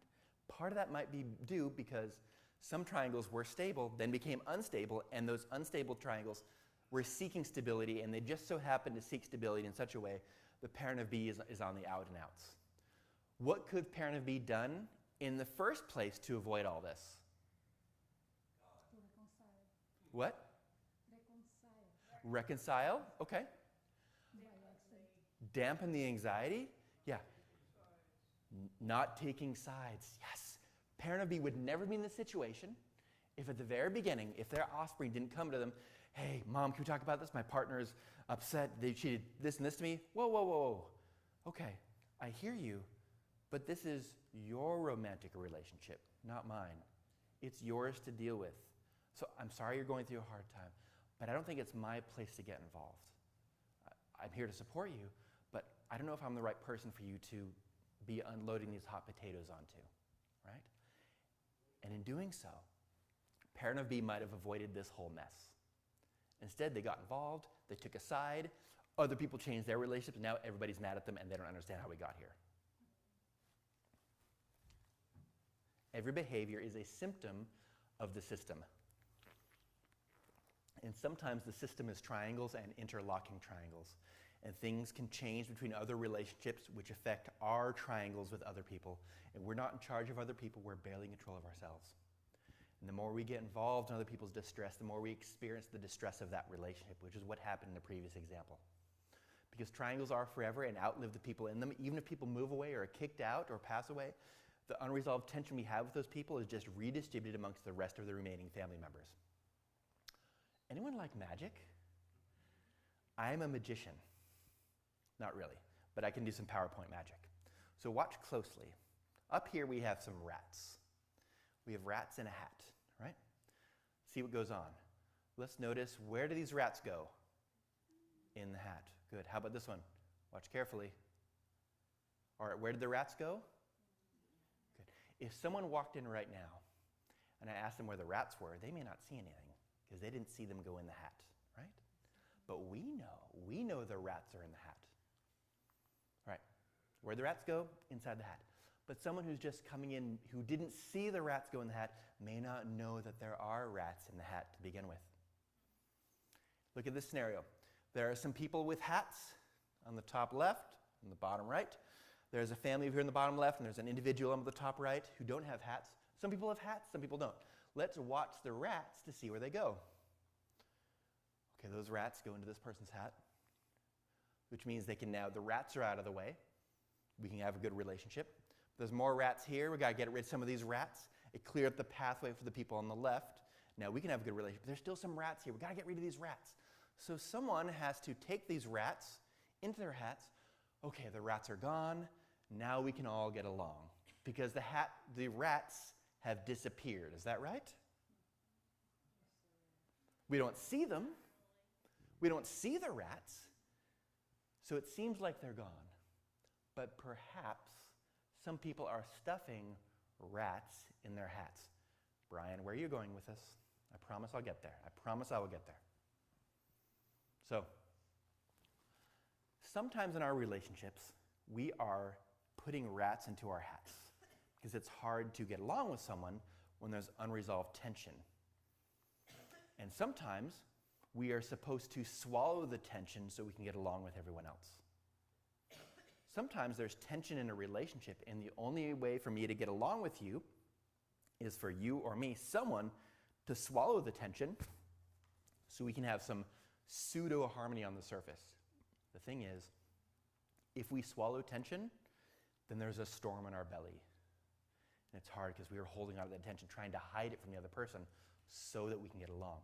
Part of that might be due because some triangles were stable, then became unstable, and those unstable triangles were seeking stability, and they just so happened to seek stability in such a way the parent of B is on the out and outs. What could parent of B done in the first place to avoid all this? To reconcile. What? Reconcile. Reconcile? Okay. By accident. Dampen the anxiety? Yeah. Not taking sides. Yes. Parent of B would never be in this situation if at the very beginning, if their offspring didn't come to them, hey, Mom, can we talk about this? My partner is upset. They cheated this and this to me. Whoa, whoa, whoa. Okay, I hear you, but this is your romantic relationship, not mine. It's yours to deal with. So I'm sorry you're going through a hard time, but I don't think it's my place to get involved. I'm here to support you, but I don't know if I'm the right person for you to be unloading these hot potatoes onto, right? And in doing so, parent of B might have avoided this whole mess. Instead, they got involved, they took a side, other people changed their relationships, and now everybody's mad at them and they don't understand how we got here. Every behavior is a symptom of the system. And sometimes the system is triangles and interlocking triangles. And things can change between other relationships which affect our triangles with other people. And we're not in charge of other people, we're barely in control of ourselves. And the more we get involved in other people's distress, the more we experience the distress of that relationship, which is what happened in the previous example. Because triangles are forever and outlive the people in them. Even if people move away or are kicked out or pass away, the unresolved tension we have with those people is just redistributed amongst the rest of the remaining family members. Anyone like magic? I am a magician. Not really, but I can do some PowerPoint magic. So watch closely. Up here we have some rats. We have rats in a hat, right? See what goes on. Let's notice, where do these rats go? In the hat. Good. How about this one? Watch carefully. All right, where did the rats go? Good. If someone walked in right now and I asked them where the rats were, they may not see anything because they didn't see them go in the hat, right? But we know the rats are in the hat. All right, where the rats go? Inside the hat. But someone who's just coming in who didn't see the rats go in the hat may not know that there are rats in the hat to begin with. Look at this scenario. There are some people with hats on the top left and the bottom right. There's a family over here in the bottom left, and there's an individual on the top right who don't have hats. Some people have hats, some people don't. Let's watch the rats to see where they go. Okay, those rats go into this person's hat, which means they can now, the rats are out of the way. We can have a good relationship. There's more rats here. We got to get rid of some of these rats. It cleared the pathway for the people on the left. Now we can have a good relationship. There's still some rats here. We got to get rid of these rats. So someone has to take these rats into their hats. Okay, the rats are gone. Now we can all get along because the rats have disappeared. Is that right? We don't see them. We don't see the rats. So it seems like they're gone. But perhaps some people are stuffing rats in their hats. Brian, where are you going with this? I promise I'll get there. I promise I will get there. So, sometimes in our relationships, we are putting rats into our hats because it's hard to get along with someone when there's unresolved tension. And sometimes we are supposed to swallow the tension so we can get along with everyone else. Sometimes there's tension in a relationship, and the only way for me to get along with you is for you or me, someone, to swallow the tension so we can have some pseudo-harmony on the surface. The thing is, if we swallow tension, then there's a storm in our belly. And it's hard because we are holding on to that tension, trying to hide it from the other person so that we can get along.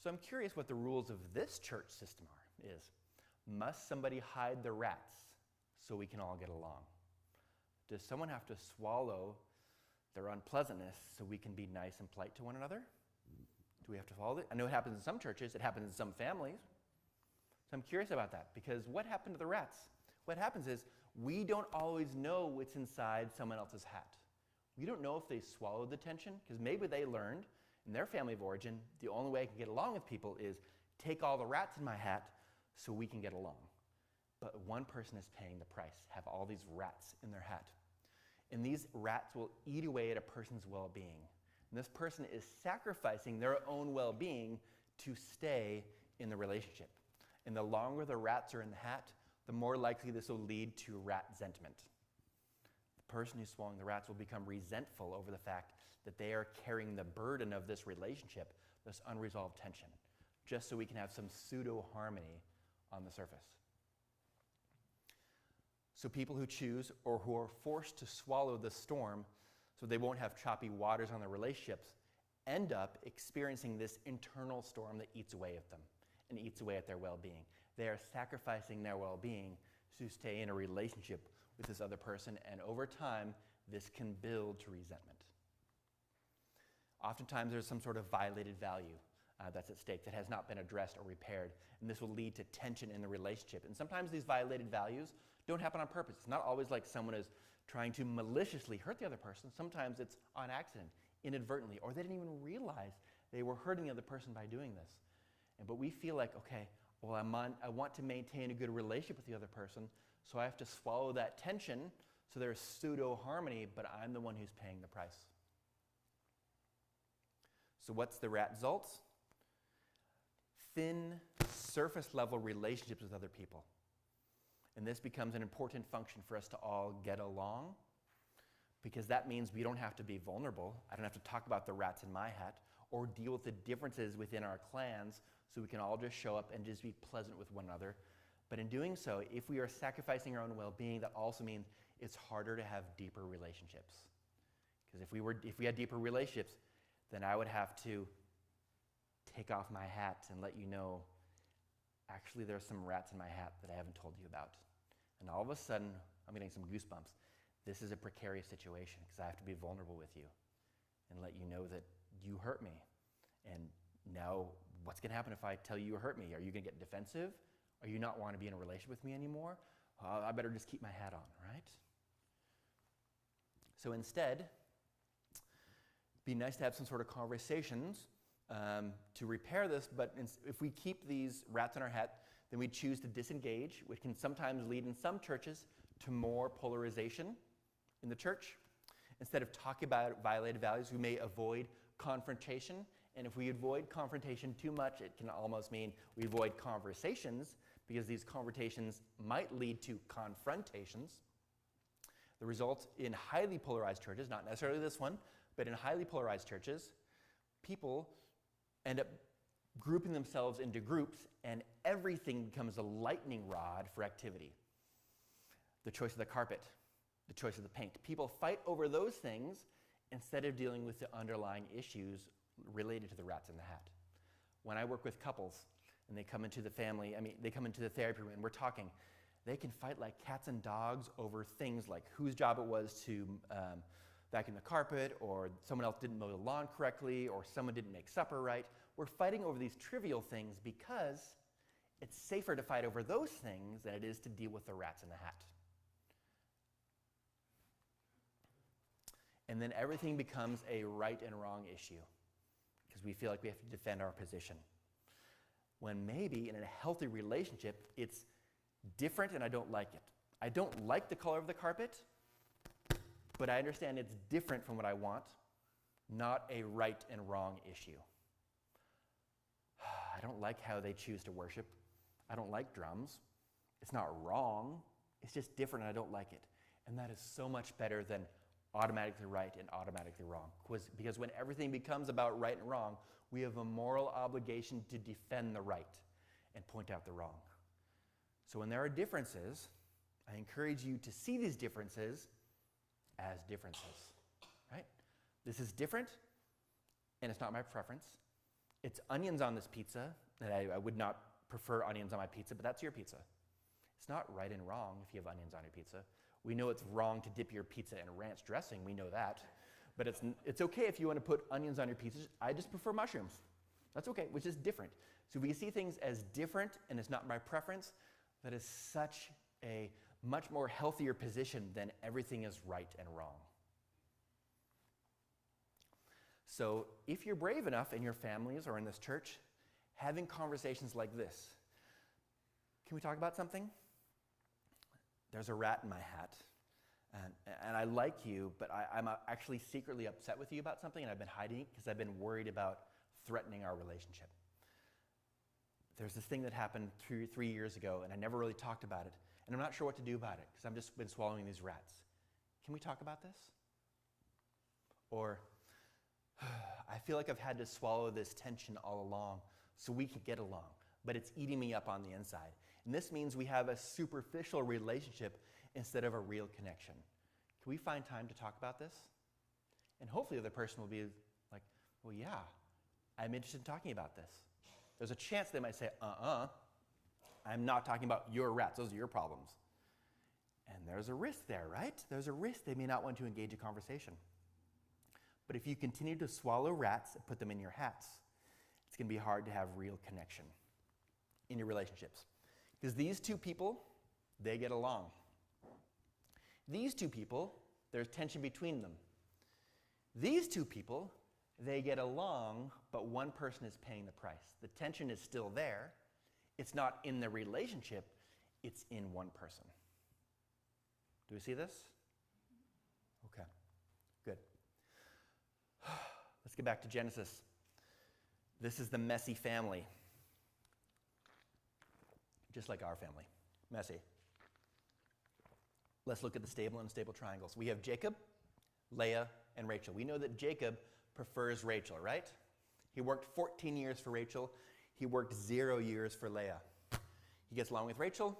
So I'm curious what the rules of this church system is. Must somebody hide the rats so we can all get along? Does someone have to swallow their unpleasantness so we can be nice and polite to one another? Do we have to follow it? I know it happens in some churches. It happens in some families. So I'm curious about that because what happened to the rats? What happens is we don't always know what's inside someone else's hat. We don't know if they swallowed the tension because maybe they learned in their family of origin, the only way I can get along with people is take all the rats in my hat so we can get along. But one person is paying the price, have all these rats in their hat. And these rats will eat away at a person's well-being. And this person is sacrificing their own well-being to stay in the relationship. And the longer the rats are in the hat, the more likely this will lead to rat resentment. The person who's swallowing the rats will become resentful over the fact that they are carrying the burden of this relationship, this unresolved tension, just so we can have some pseudo-harmony on the surface. So people who choose or who are forced to swallow the storm so they won't have choppy waters on their relationships end up experiencing this internal storm that eats away at them and eats away at their well-being. They are sacrificing their well-being to stay in a relationship with this other person, and over time, this can build to resentment. Oftentimes, there's some sort of violated value that's at stake that has not been addressed or repaired, and this will lead to tension in the relationship. And sometimes these violated values don't happen on purpose. It's not always like someone is trying to maliciously hurt the other person. Sometimes it's on accident, inadvertently, or they didn't even realize they were hurting the other person by doing this. But we feel like, okay, well, I want to maintain a good relationship with the other person, so I have to swallow that tension so there's pseudo-harmony, but I'm the one who's paying the price. So what's the rat results? Thin, surface-level relationships with other people. And this becomes an important function for us to all get along, because that means we don't have to be vulnerable. I don't have to talk about the rats in my hat or deal with the differences within our clans, so we can all just show up and just be pleasant with one another. But in doing so, if we are sacrificing our own well-being, that also means it's harder to have deeper relationships. Because if we had deeper relationships, then I would have to take off my hat and let you know, actually there's some rats in my hat that I haven't told you about. And all of a sudden, I'm getting some goosebumps. This is a precarious situation because I have to be vulnerable with you and let you know that you hurt me. And now, what's going to happen if I tell you hurt me? Are you going to get defensive? Are you not want to be in a relationship with me anymore? I better just keep my hat on, right? So instead, be nice to have some sort of conversations to repair this, but if we keep these rats in our hat, then we choose to disengage, which can sometimes lead in some churches to more polarization in the church. Instead of talking about violated values, we may avoid confrontation. And if we avoid confrontation too much, it can almost mean we avoid conversations, because these confrontations might lead to confrontations. The result in highly polarized churches, not necessarily this one, but in highly polarized churches, people end up grouping themselves into groups, and everything becomes a lightning rod for activity. The choice of the carpet, the choice of the paint. People fight over those things instead of dealing with the underlying issues related to the rats in the hat. When I work with couples and they come into the they come into the therapy room and we're talking, they can fight like cats and dogs over things like whose job it was to vacuum the carpet, or someone else didn't mow the lawn correctly, or someone didn't make supper right. We're fighting over these trivial things because it's safer to fight over those things than it is to deal with the rats in the hat. And then everything becomes a right and wrong issue because we feel like we have to defend our position. When maybe in a healthy relationship, it's different and I don't like it. I don't like the color of the carpet, but I understand it's different from what I want, not a right and wrong issue. I don't like how they choose to worship. I don't like drums. It's not wrong. It's just different and I don't like it. And that is so much better than automatically right and automatically wrong. Because when everything becomes about right and wrong, we have a moral obligation to defend the right and point out the wrong. So when there are differences, I encourage you to see these differences as differences, right? This is different, and it's not my preference. It's onions on this pizza, and I would not prefer onions on my pizza, but that's your pizza. It's not right and wrong if you have onions on your pizza. We know it's wrong to dip your pizza in ranch dressing. We know that. But it's okay if you want to put onions on your pizza. I just prefer mushrooms. That's okay, which is different. So we see things as different and it's not my preference. That is such a much more healthier position than everything is right and wrong. So if you're brave enough in your families or in this church, having conversations like this, can we talk about something? There's a rat in my hat, and I like you, but I'm actually secretly upset with you about something, and I've been hiding it because I've been worried about threatening our relationship. There's this thing that happened 3 years ago, and I never really talked about it, and I'm not sure what to do about it because I've just been swallowing these rats. Can we talk about this? Or, I feel like I've had to swallow this tension all along so we could get along, but it's eating me up on the inside. And this means we have a superficial relationship instead of a real connection. Can we find time to talk about this? And hopefully the other person will be like, well, yeah, I'm interested in talking about this. There's a chance they might say, I'm not talking about your rats, those are your problems. And there's a risk there, right? There's a risk they may not want to engage a conversation. But if you continue to swallow rats and put them in your hats, it's going to be hard to have real connection in your relationships. Because these two people, they get along. These two people, there's tension between them. These two people, they get along, but one person is paying the price. The tension is still there. It's not in the relationship, it's in one person. Do we see this? Okay, good. Let's get back to Genesis. This is the messy family. Just like our family. Messy. Let's look at the stable and unstable triangles. We have Jacob, Leah, and Rachel. We know that Jacob prefers Rachel, right? He worked 14 years for Rachel. He worked 0 years for Leah. He gets along with Rachel,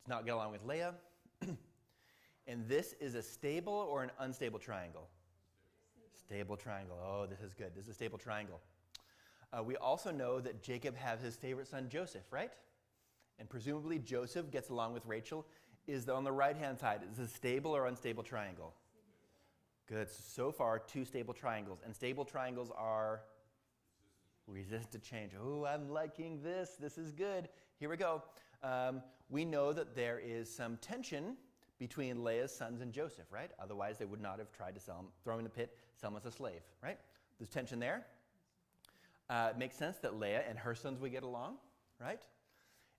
does not get along with Leah. And this is a stable or an unstable triangle? Stable triangle. Oh, this is good. This is a stable triangle. We also know that Jacob has his favorite son, Joseph, right? And presumably Joseph gets along with Rachel. Is on the right-hand side, is it a stable or unstable triangle? Good. So far, 2 stable triangles. And stable triangles are resistant to change. Oh, I'm liking this. This is good. Here we go. We know that there is some tension between Leah's sons and Joseph, right? Otherwise, they would not have tried to sell him, throw him in the pit, sell him as a slave, right? There's tension there. It makes sense that Leah and her sons would get along, right?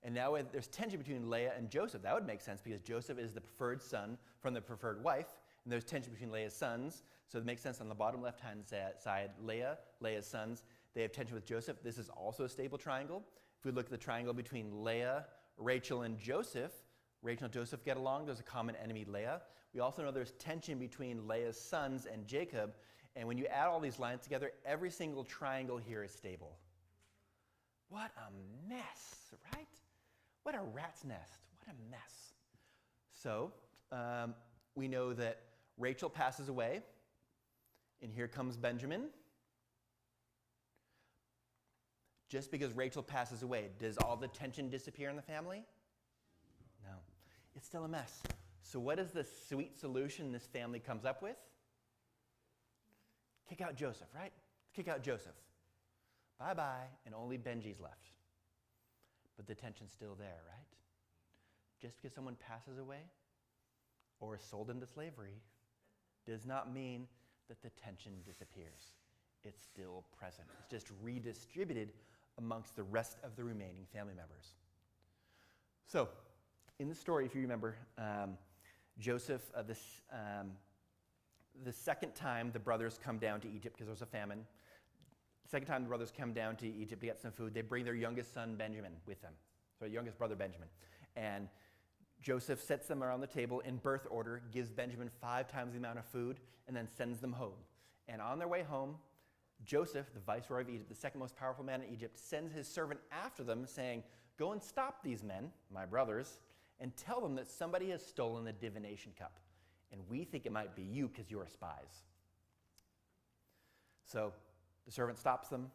And now there's tension between Leah and Joseph. That would make sense because Joseph is the preferred son from the preferred wife, and there's tension between Leah's sons. So it makes sense on the bottom left-hand side, Leah's sons, they have tension with Joseph. This is also a stable triangle. If we look at the triangle between Leah, Rachel, and Joseph, Rachel and Joseph get along. There's a common enemy, Leah. We also know there's tension between Leah's sons and Jacob. And when you add all these lines together, every single triangle here is stable. What a mess, right? What a rat's nest. What a mess. So we know that Rachel passes away, and here comes Benjamin. Just because Rachel passes away, does all the tension disappear in the family? No. It's still a mess. So what is the sweet solution this family comes up with? Kick out Joseph, right? Kick out Joseph. Bye-bye, and only Benji's left. But the tension's still there, right? Just because someone passes away or is sold into slavery does not mean that the tension disappears. It's still present. It's just redistributed amongst the rest of the remaining family members. So, in the story, if you remember, Joseph, the second time the brothers come down to Egypt because there was a famine, the second time the brothers come down to Egypt to get some food, they bring their youngest son Benjamin with them, so their youngest brother Benjamin. And Joseph sets them around the table in birth order, gives Benjamin 5 times the amount of food, and then sends them home. And on their way home, Joseph, the viceroy of Egypt, the second most powerful man in Egypt, sends his servant after them saying, "Go and stop these men, my brothers, and tell them that somebody has stolen the divination cup. And we think it might be you because you're spies." So the servant stops them,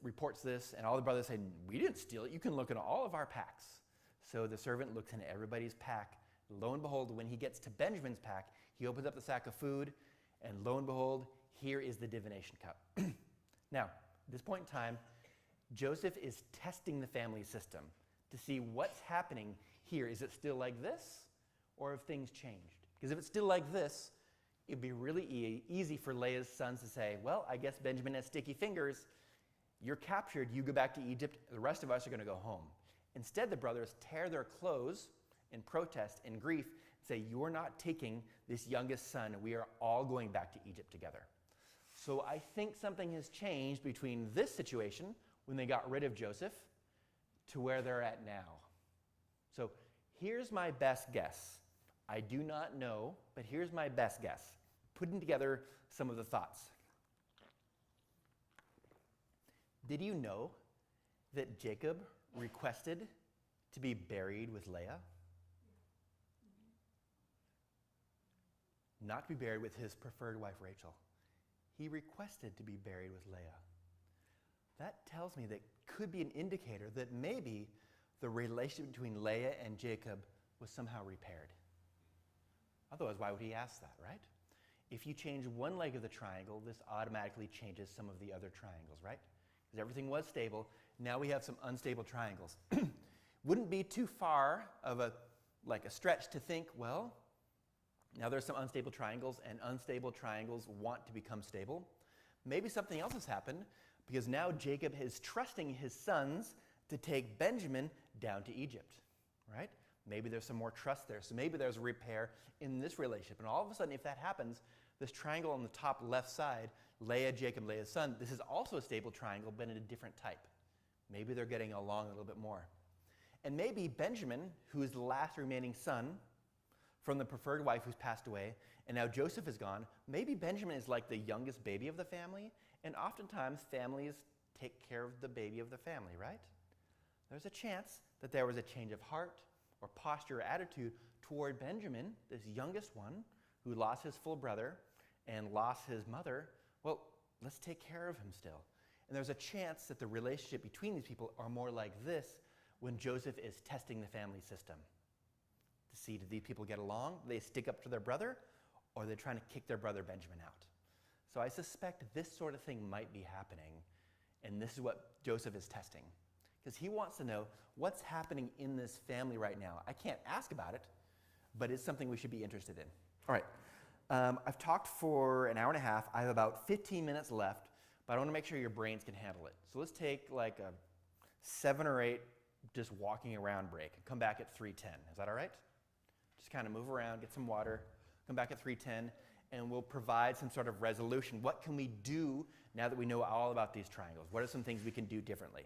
reports this, and all the brothers say, "We didn't steal it. You can look at all of our packs." So the servant looks into everybody's pack. Lo and behold, when he gets to Benjamin's pack, he opens up the sack of food, and lo and behold, here is the divination cup. Now, at this point in time, Joseph is testing the family system to see what's happening here. Is it still like this, or have things changed? Because if it's still like this, it'd be really easy for Leah's sons to say, "Well, I guess Benjamin has sticky fingers. You're captured. You go back to Egypt. The rest of us are going to go home." Instead, the brothers tear their clothes in protest, in grief, and say, "You're not taking this youngest son. We are all going back to Egypt together." So I think something has changed between this situation, when they got rid of Joseph, to where they're at now. So here's my best guess. I do not know, but here's my best guess, putting together some of the thoughts. Did you know that Jacob requested to be buried with Leah? Not to be buried with his preferred wife, Rachel. He requested to be buried with Leah. That tells me that could be an indicator that maybe the relationship between Leah and Jacob was somehow repaired. Otherwise, why would he ask that, right? If you change one leg of the triangle, this automatically changes some of the other triangles, right? Because everything was stable. Now we have some unstable triangles. Wouldn't be too far of a stretch to think, well, now there's some unstable triangles, and unstable triangles want to become stable. Maybe something else has happened, because now Jacob is trusting his sons to take Benjamin down to Egypt, right? Maybe there's some more trust there. So maybe there's a repair in this relationship. And all of a sudden, if that happens, this triangle on the top left side, Leah, Jacob, Leah's son, this is also a stable triangle, but in a different type. Maybe they're getting along a little bit more. And maybe Benjamin, who is the last remaining son from the preferred wife who's passed away, and now Joseph is gone, maybe Benjamin is like the youngest baby of the family, and oftentimes families take care of the baby of the family, right? There's a chance that there was a change of heart or posture or attitude toward Benjamin, this youngest one, who lost his full brother and lost his mother. Well, let's take care of him still. And there's a chance that the relationship between these people are more like this when Joseph is testing the family system to see, do these people get along? Do they stick up to their brother, or are they trying to kick their brother Benjamin out? So I suspect this sort of thing might be happening, and this is what Joseph is testing, because he wants to know what's happening in this family right now. I can't ask about it, but it's something we should be interested in. All right, I've talked for an hour and a half. I have about 15 minutes left, but I want to make sure your brains can handle it. So let's take like a 7 or 8 just walking around break and come back at 3:10. Is that all right? Just kind of move around, get some water, come back at 3:10, and we'll provide some sort of resolution. What can we do now that we know all about these triangles? What are some things we can do differently?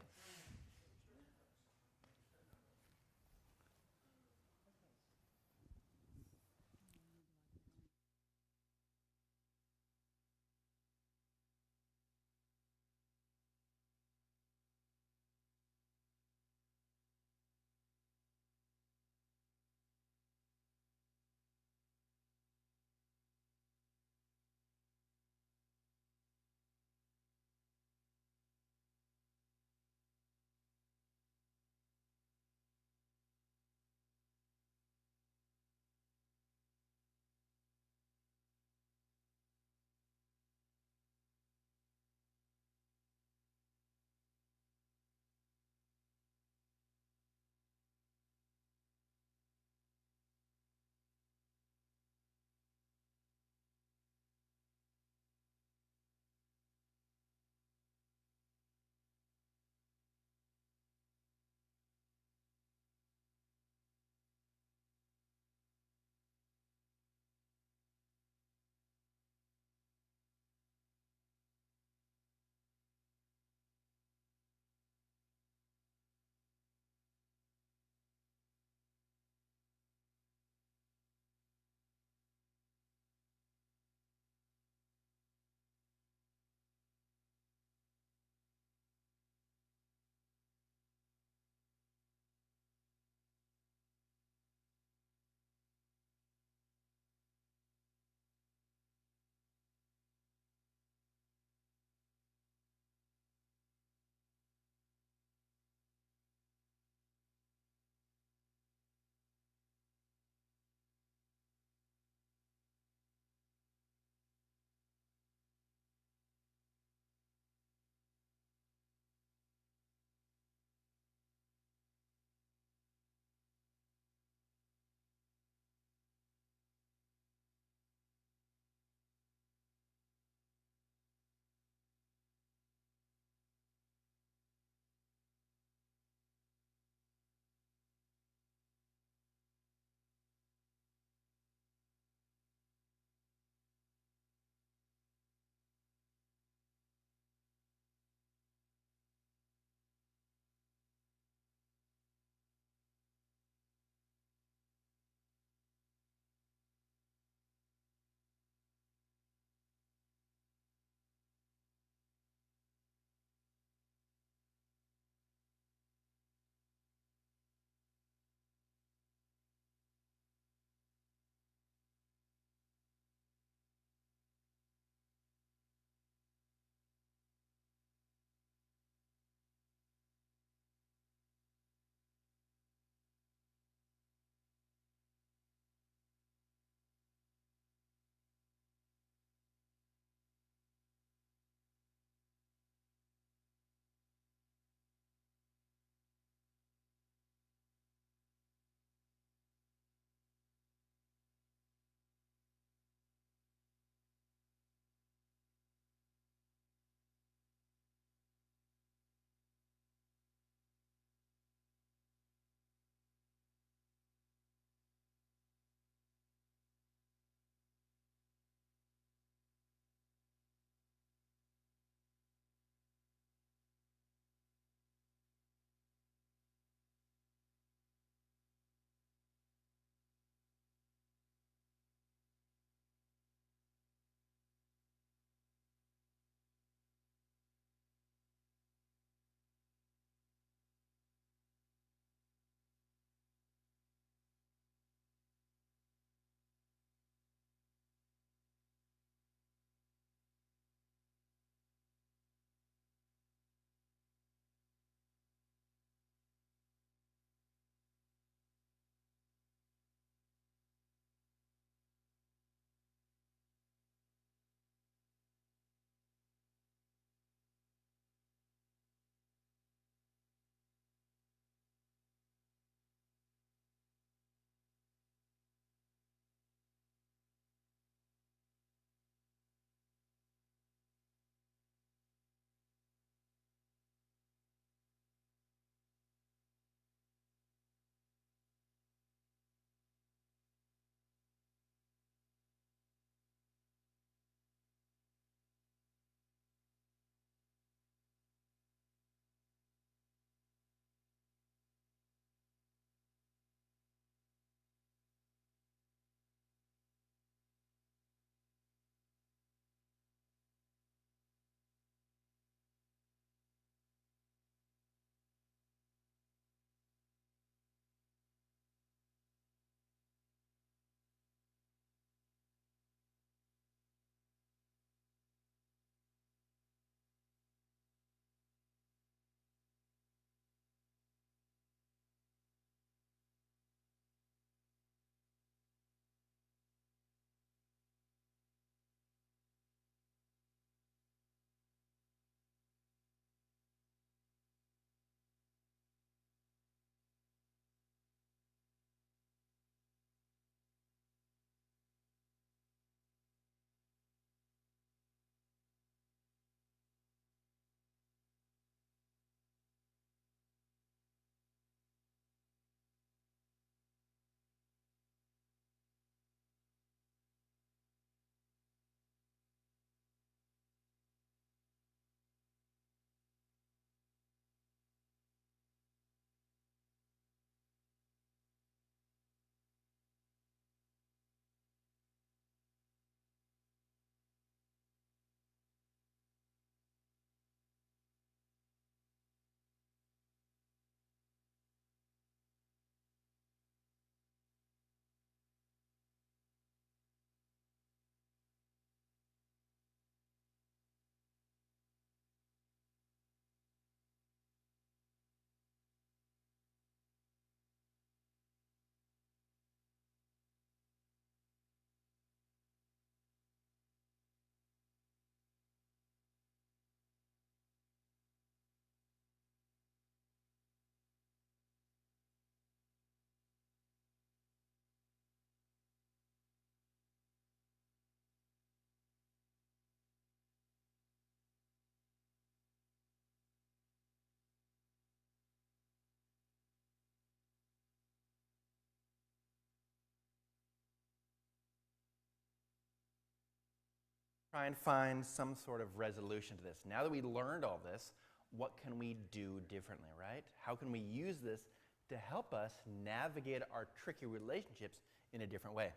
try and find some sort of resolution to this. Now that we learned all this, what can we do differently, right? How can we use this to help us navigate our tricky relationships in a different way?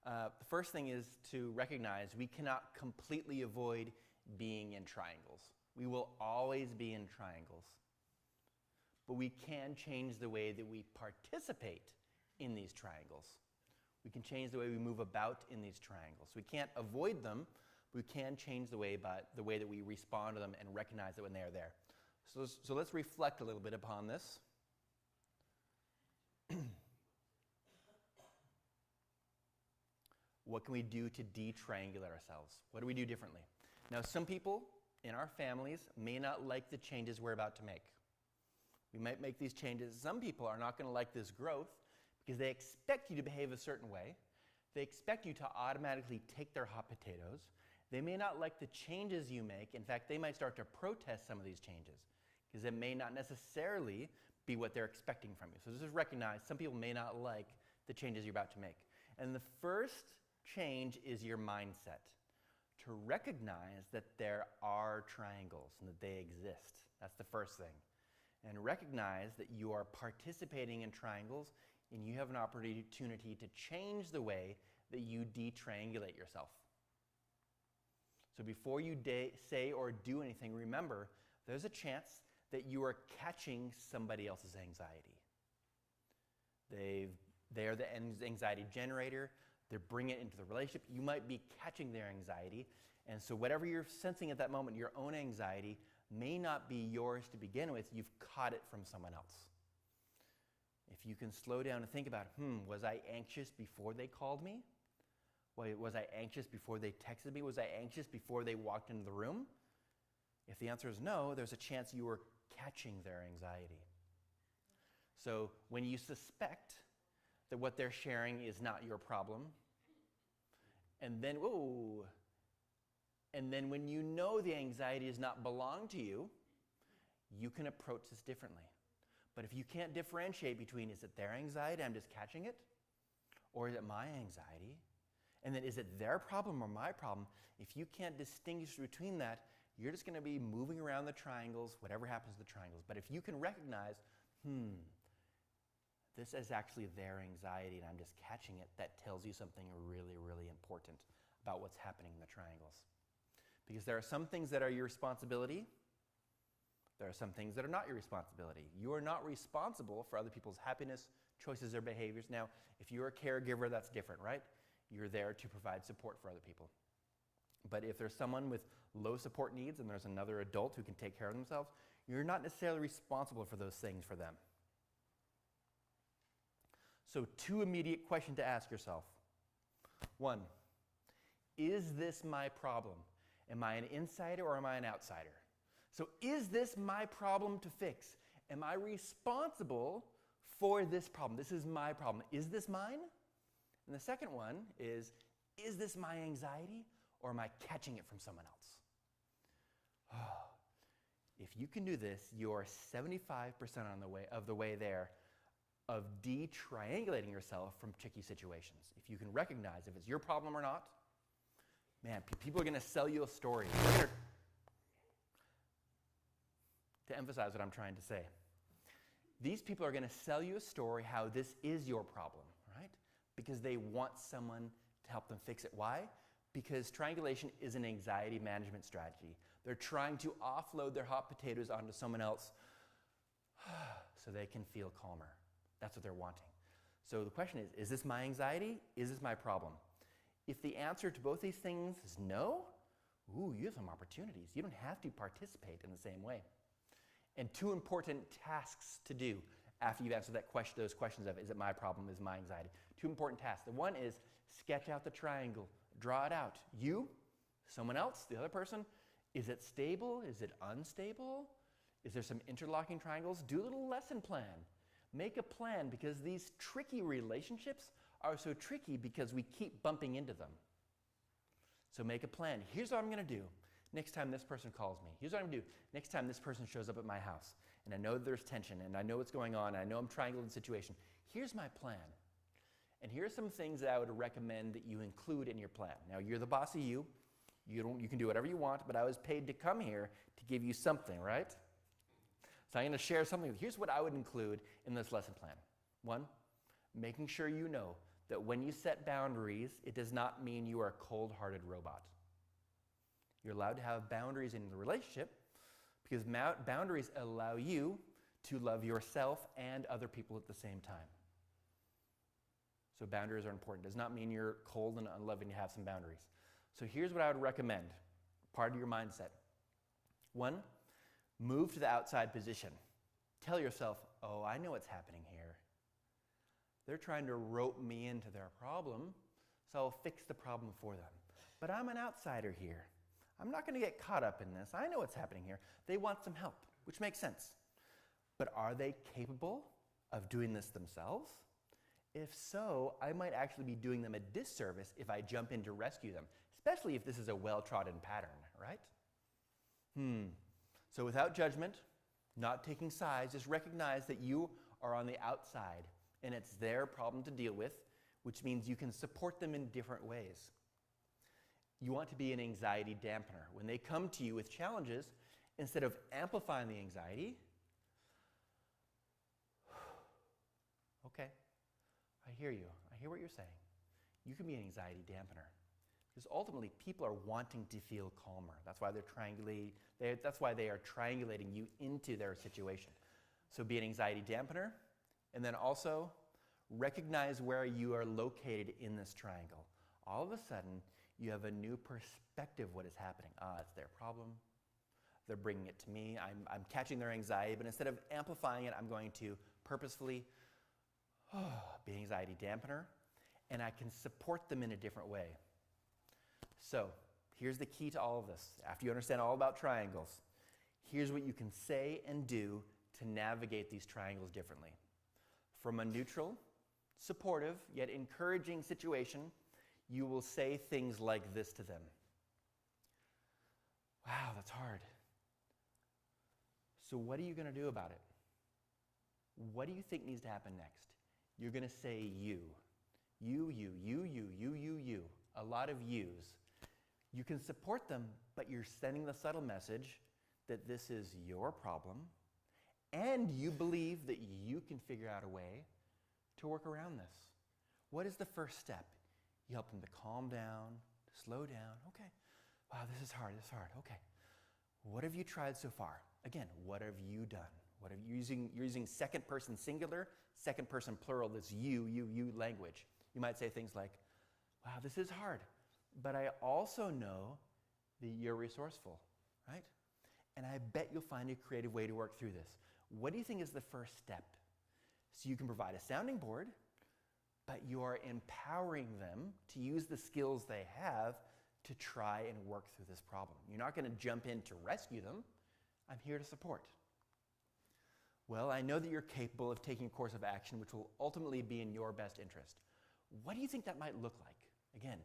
The first thing is to recognize we cannot completely avoid being in triangles. We will always be in triangles. But we can change the way that we participate in these triangles. We can change the way we move about in these triangles. We can't avoid them, but we can change the way that we respond to them and recognize it when they are there. So let's reflect a little bit upon this. What can we do to de-triangulate ourselves? What do we do differently? Now, some people in our families may not like the changes we're about to make. We might make these changes. Some people are not going to like this growth because they expect you to behave a certain way. They expect you to automatically take their hot potatoes. They may not like the changes you make. In fact, they might start to protest some of these changes because it may not necessarily be what they're expecting from you. So just recognize some people may not like the changes you're about to make. And the first change is your mindset. To recognize that there are triangles and that they exist. That's the first thing. And recognize that you are participating in triangles and you have an opportunity to change the way that you de-triangulate yourself. So before you say or do anything, remember, there's a chance that you are catching somebody else's anxiety. They are the anxiety generator. They're bringing it into the relationship. You might be catching their anxiety. And so whatever you're sensing at that moment, your own anxiety, may not be yours to begin with. You've caught it from someone else. If you can slow down and think about, was I anxious before they called me? Was I anxious before they texted me? Was I anxious before they walked into the room? If the answer is no, there's a chance you were catching their anxiety. So when you suspect that what they're sharing is not your problem, and then when you know the anxiety does not belong to you, you can approach this differently. But if you can't differentiate between, is it their anxiety, I'm just catching it, or is it my anxiety? And then is it their problem or my problem? If you can't distinguish between that, you're just going to be moving around the triangles, whatever happens to the triangles. But if you can recognize, this is actually their anxiety and I'm just catching it, that tells you something really, really important about what's happening in the triangles. Because there are some things that are your responsibility. There are some things that are not your responsibility. You are not responsible for other people's happiness, choices, or behaviors. Now, if you're a caregiver, that's different, right? You're there to provide support for other people. But if there's someone with low support needs and there's another adult who can take care of themselves, you're not necessarily responsible for those things for them. So 2 immediate questions to ask yourself. 1, is this my problem? Am I an insider or am I an outsider? So is this my problem to fix? Am I responsible for this problem? This is my problem. Is this mine? And the second one is this my anxiety or am I catching it from someone else? If you can do this, you're 75% on the way there of de-triangulating yourself from tricky situations. If you can recognize if it's your problem or not, man, people are going to sell you a story. To emphasize what I'm trying to say, these people are going to sell you a story how this is your problem, right? Because they want someone to help them fix it. Why? Because triangulation is an anxiety management strategy. They're trying to offload their hot potatoes onto someone else so they can feel calmer. That's what they're wanting. So the question is this my anxiety? Is this my problem? If the answer to both these things is no, you have some opportunities. You don't have to participate in the same way. And 2 important tasks to do after you've answered those questions of, is it my problem, is it my anxiety? 2 important tasks. The one is sketch out the triangle, draw it out. You, someone else, the other person, is it stable? Is it unstable? Is there some interlocking triangles? Do a little lesson plan. Make a plan because these tricky relationships are so tricky because we keep bumping into them. So make a plan. Here's what I'm going to do next time this person calls me. Here's what I'm going to do next time this person shows up at my house. And I know there's tension and I know what's going on. And I know I'm triangling the situation. Here's my plan. And here's some things that I would recommend that you include in your plan. Now, you're the boss of you. You can do whatever you want, but I was paid to come here to give you something, right? So I'm going to share something. Here's what I would include in this lesson plan. 1, making sure you know that when you set boundaries, it does not mean you are a cold-hearted robot. You're allowed to have boundaries in the relationship because boundaries allow you to love yourself and other people at the same time. So boundaries are important. It does not mean you're cold and unloving to have some boundaries. So here's what I would recommend, part of your mindset. 1, move to the outside position. Tell yourself, oh, I know what's happening here. They're trying to rope me into their problem, so I'll fix the problem for them. But I'm an outsider here. I'm not going to get caught up in this. I know what's happening here. They want some help, which makes sense. But are they capable of doing this themselves? If so, I might actually be doing them a disservice if I jump in to rescue them, especially if this is a well-trodden pattern, right? So without judgment, not taking sides, just recognize that you are on the outside and it's their problem to deal with, which means you can support them in different ways. You want to be an anxiety dampener. When they come to you with challenges, instead of amplifying the anxiety, okay, I hear you. I hear what you're saying. You can be an anxiety dampener. Because ultimately, people are wanting to feel calmer. That's why that's why they are triangulating you into their situation. So be an anxiety dampener, and then also recognize where you are located in this triangle. All of a sudden, you have a new perspective of what is happening. It's their problem. They're bringing it to me. I'm catching their anxiety, but instead of amplifying it, I'm going to purposefully be an anxiety dampener, and I can support them in a different way. So here's the key to all of this. After you understand all about triangles, here's what you can say and do to navigate these triangles differently. From a neutral, supportive, yet encouraging situation, you will say things like this to them. Wow, that's hard. So what are you going to do about it? What do you think needs to happen next? You're going to say you. You. A lot of yous. You can support them, but you're sending the subtle message that this is your problem, and you believe that you can figure out a way to work around this. What is the first step? You help them to calm down, to slow down. Okay. Wow, this is hard. Okay. What have you tried so far? Again, what have you done? You're using second person singular, second person plural, this you language. You might say things like, wow, this is hard, but I also know that you're resourceful, right? And I bet you'll find a creative way to work through this. What do you think is the first step? So you can provide a sounding board, but you are empowering them to use the skills they have to try and work through this problem. You're not going to jump in to rescue them. I'm here to support. Well, I know that you're capable of taking a course of action which will ultimately be in your best interest. What do you think that might look like? Again,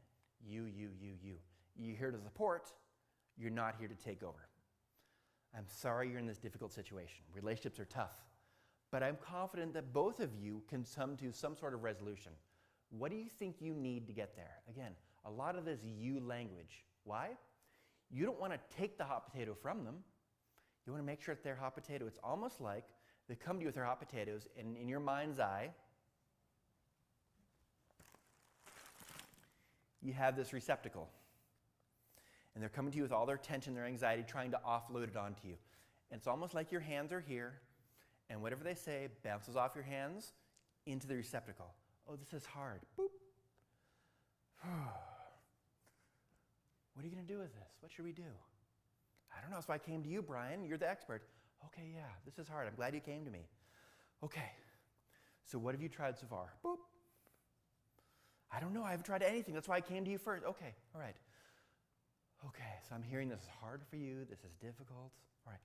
you. You're here to support. You're not here to take over. I'm sorry you're in this difficult situation. Relationships are tough. But I'm confident that both of you can come to some sort of resolution. What do you think you need to get there? Again, a lot of this you language. Why? You don't want to take the hot potato from them. You want to make sure that their hot potato, it's almost like they come to you with their hot potatoes, and in your mind's eye, you have this receptacle. And they're coming to you with all their tension, their anxiety, trying to offload it onto you. And it's almost like your hands are here, and whatever they say bounces off your hands into the receptacle. Oh, this is hard. Boop. What are you going to do with this? What should we do? I don't know. That's why I came to you, Brian. You're the expert. Okay, yeah, this is hard. I'm glad you came to me. Okay, so what have you tried so far? Boop. I don't know. I haven't tried anything. That's why I came to you first. Okay, all right. Okay, so I'm hearing this is hard for you. This is difficult. All right.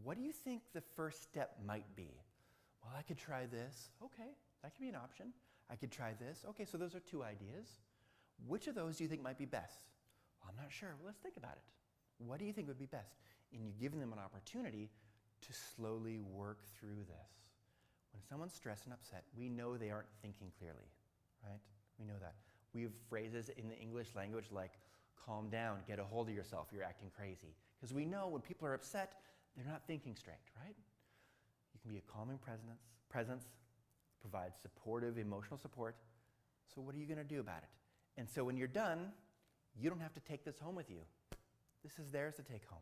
What do you think the first step might be? Well, I could try this. Okay, that could be an option. I could try this. Okay, so those are 2 ideas. Which of those do you think might be best? Well, I'm not sure. Well, let's think about it. What do you think would be best? And you're giving them an opportunity to slowly work through this. When someone's stressed and upset, we know they aren't thinking clearly, right? We know that. We have phrases in the English language like, calm down, get a hold of yourself, you're acting crazy. Because we know when people are upset, they're not thinking straight, right? You can be a calming presence, provide supportive emotional support. So what are you going to do about it? And so when you're done, you don't have to take this home with you. This is theirs to take home.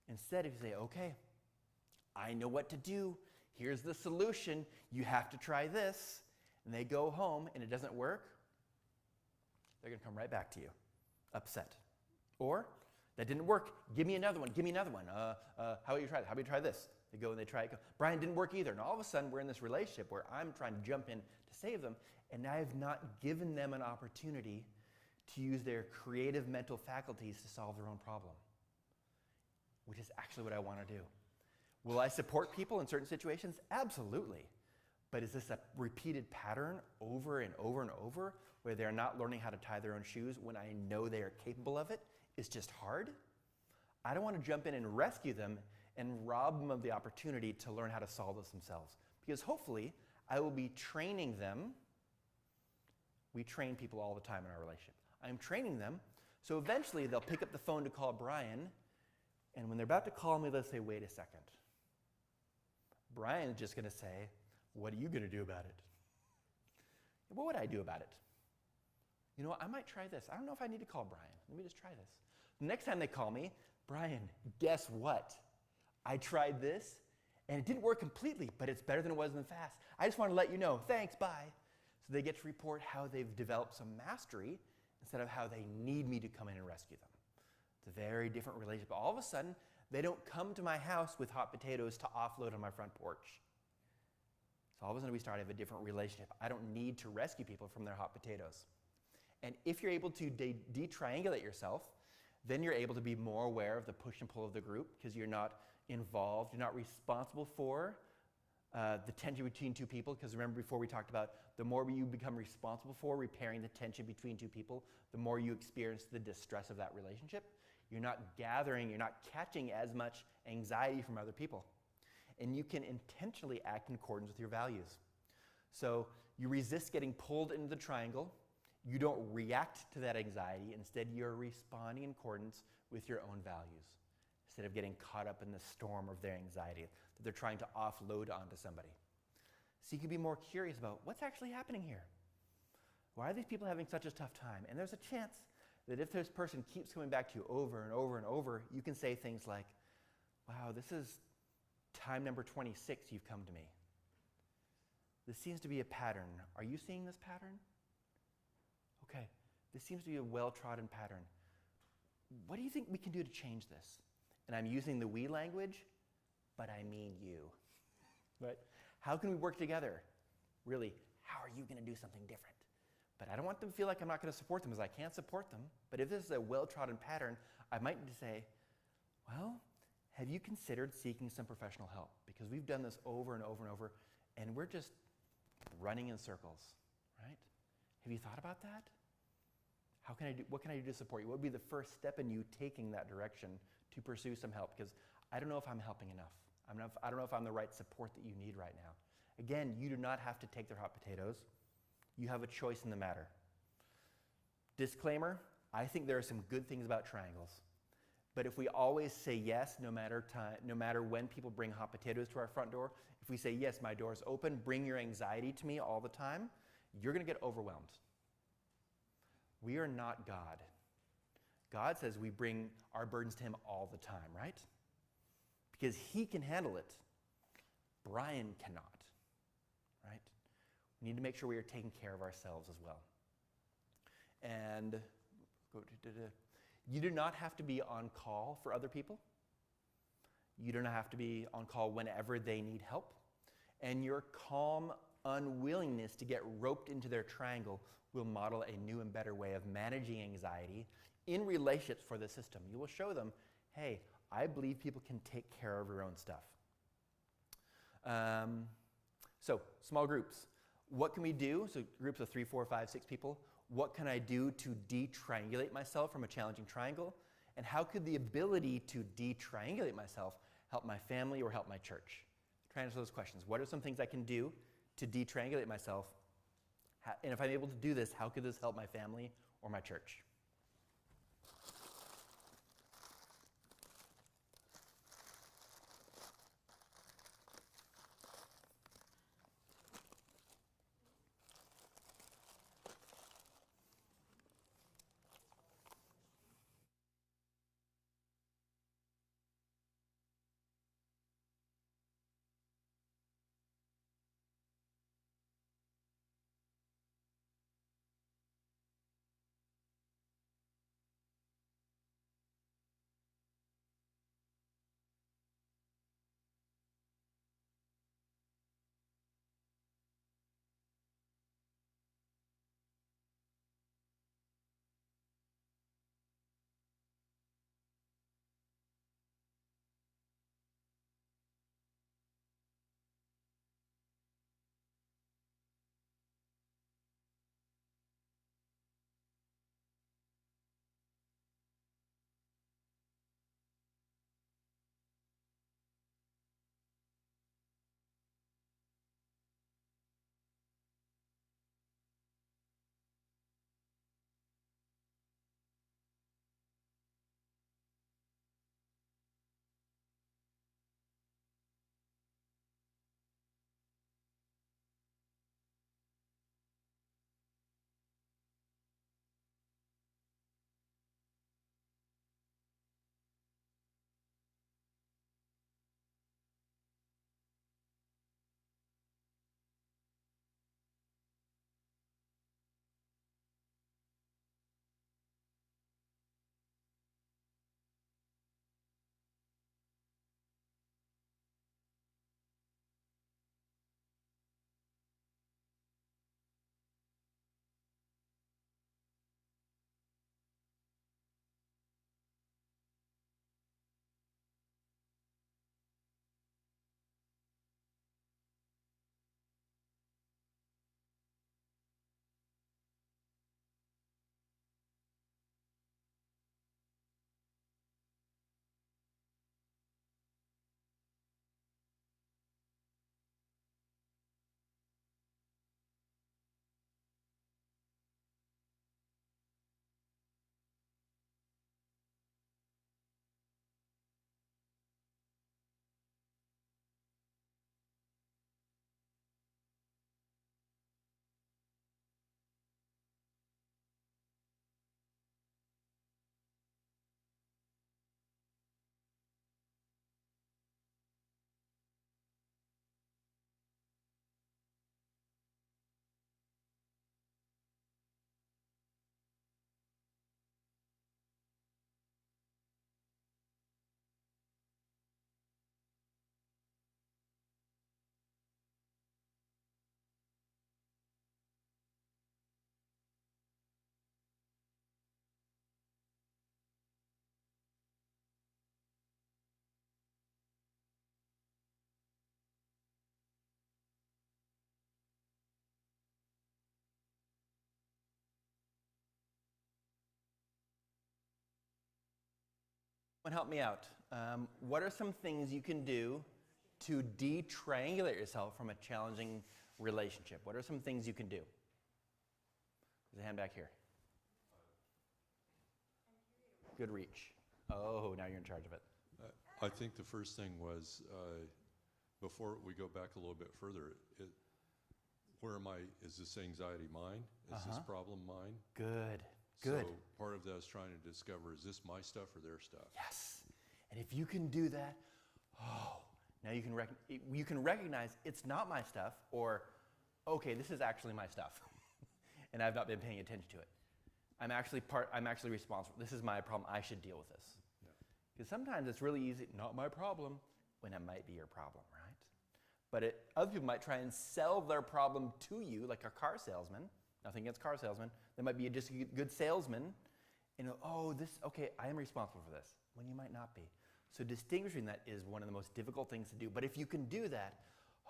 Instead, if you say, okay, I know what to do. Here's the solution. You have to try this. And they go home and it doesn't work, they're going to come right back to you, upset. Or, that didn't work. Give me another one. Give me another one. How about you try that? How about you try this? They go and they try it. Brian, didn't work either. And all of a sudden, we're in this relationship where I'm trying to jump in to save them, and I have not given them an opportunity to use their creative mental faculties to solve their own problem, which is actually what I want to do. Will I support people in certain situations? Absolutely. But is this a repeated pattern over and over and over where they're not learning how to tie their own shoes when I know they are capable of it? It's just hard. I don't want to jump in and rescue them and rob them of the opportunity to learn how to solve this themselves. Because hopefully, I will be training them. We train people all the time in our relationship. I'm training them, so eventually they'll pick up the phone to call Brian, and when they're about to call me, they'll say, wait a second. Brian's just going to say, what are you going to do about it? What would I do about it? You know what, I might try this. I don't know if I need to call Brian. Let me just try this. The next time they call me, Brian, guess what? I tried this, and it didn't work completely, but it's better than it was in the past. I just want to let you know. Thanks, bye. So they get to report how they've developed some mastery instead of how they need me to come in and rescue them. It's a very different relationship. All of a sudden, they don't come to my house with hot potatoes to offload on my front porch. So all of a sudden, we start to have a different relationship. I don't need to rescue people from their hot potatoes. And if you're able to de-triangulate yourself, then you're able to be more aware of the push and pull of the group because you're not involved, you're not responsible for the tension between two people. Because remember before we talked about the more you become responsible for repairing the tension between two people, the more you experience the distress of that relationship. You're not gathering, you're not catching as much anxiety from other people. And you can intentionally act in accordance with your values. So you resist getting pulled into the triangle. You don't react to that anxiety. Instead, you're responding in accordance with your own values instead of getting caught up in the storm of their anxiety that they're trying to offload onto somebody. So you can be more curious about what's actually happening here. Why are these people having such a tough time? And there's a chance that if this person keeps coming back to you over and over and over, you can say things like, wow, this is time number 26 you've come to me. This seems to be a pattern. Are you seeing this pattern? Okay, this seems to be a well-trodden pattern. What do you think we can do to change this? And I'm using the we language, but I mean you. Right? How can we work together? Really, how are you going to do something different? But I don't want them to feel like I'm not going to support them, because I can't support them. But if this is a well-trodden pattern, I might need to say, well, have you considered seeking some professional help? Because we've done this over and over and over, and we're just running in circles, right? Have you thought about that? What can I do to support you? What would be the first step in you taking that direction to pursue some help? Because I don't know if I'm helping enough. I don't know if I'm the right support that you need right now. Again, you do not have to take their hot potatoes. You have a choice in the matter. Disclaimer, I think there are some good things about triangles. But if we always say yes, no matter when people bring hot potatoes to our front door, if we say, yes, my door is open, bring your anxiety to me all the time, you're going to get overwhelmed. We are not God. God says we bring our burdens to him all the time, right? Because he can handle it. Brian cannot, right? We need to make sure we are taking care of ourselves as well. And you do not have to be on call for other people. You do not have to be on call whenever they need help. And your calm unwillingness to get roped into their triangle will model a new and better way of managing anxiety in relationships for the system. You will show them, hey, I believe people can take care of their own stuff. So, small groups. What can we do? So, groups of 3, 4, 5, 6 people. What can I do to de-triangulate myself from a challenging triangle? And how could the ability to de-triangulate myself help my family or help my church? Try to answer those questions. What are some things I can do to de-triangulate myself? And if I'm able to do this, how could this help my family or my church? and help me out. What are some things you can do to de-triangulate yourself from a challenging relationship? What are some things you can do? There's a hand back here. Good reach. Oh, now you're in charge of it. I think the first thing was, before we go back a little bit further, where am I, is this anxiety mine? Is this problem mine? Good, good. So part of that is trying to discover, is this my stuff or their stuff? Yes. And if you can do that, now you can recognize it's not my stuff, or, okay, this is actually my stuff, and I've not been paying attention to it. I'm actually responsible. This is my problem. I should deal with this. Because sometimes it's really easy, not my problem, when it might be your problem, right? But other people might try and sell their problem to you, like a car salesman. Nothing against car salesmen. They might be just a good salesman. And okay, I am responsible for this, when you might not be. So distinguishing that is one of the most difficult things to do. But if you can do that,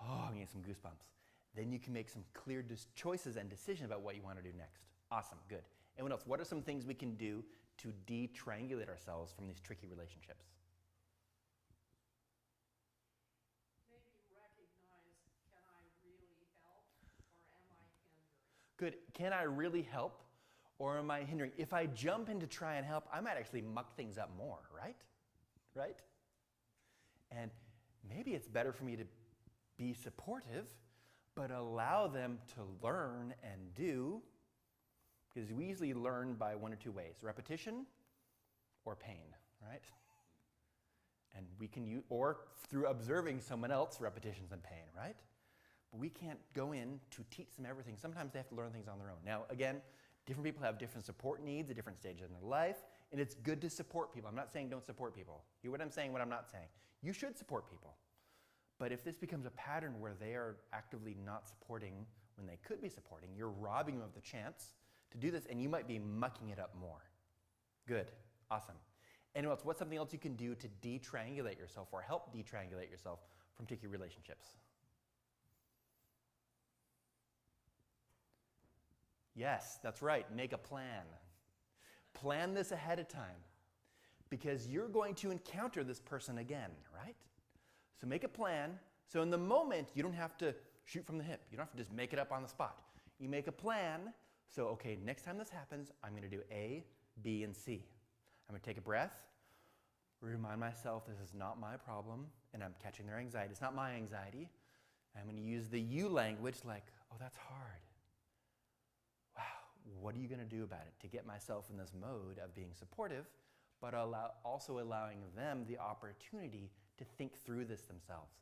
I'm getting some goosebumps. Then you can make some clear choices and decisions about what you want to do next. Awesome, good. And what else? What are some things we can do to de-triangulate ourselves from these tricky relationships? Maybe recognize, can I really help or am I hindering? Good. Can I really help or am I hindering? If I jump in to try and help, I might actually muck things up more, right? Right? And maybe it's better for me to be supportive, but allow them to learn and do. Because we usually learn by one or two ways, repetition or pain, right? And we can use, or through observing someone else, repetitions and pain, right? But we can't go in to teach them everything. Sometimes they have to learn things on their own. Now, again, different people have different support needs at different stages in their life, and it's good to support people. I'm not saying don't support people. Hear what I'm saying, what I'm not saying. You should support people. But if this becomes a pattern where they are actively not supporting when they could be supporting, you're robbing them of the chance to do this, and you might be mucking it up more. Good. Awesome. Anyone else? What's something else you can do to de-triangulate yourself or help de-triangulate yourself from tricky relationships? Yes, that's right. Make a plan. Plan this ahead of time because you're going to encounter this person again, right? So make a plan. So in the moment, you don't have to shoot from the hip. You don't have to just make it up on the spot. You make a plan. So, okay, next time this happens, I'm going to do A, B, and C. I'm going to take a breath, remind myself this is not my problem, and I'm catching their anxiety. It's not my anxiety. I'm going to use the you language like, oh, that's hard. Wow, what are you going to do about it? To get myself in this mode of being supportive, but also allowing them the opportunity to think through this themselves.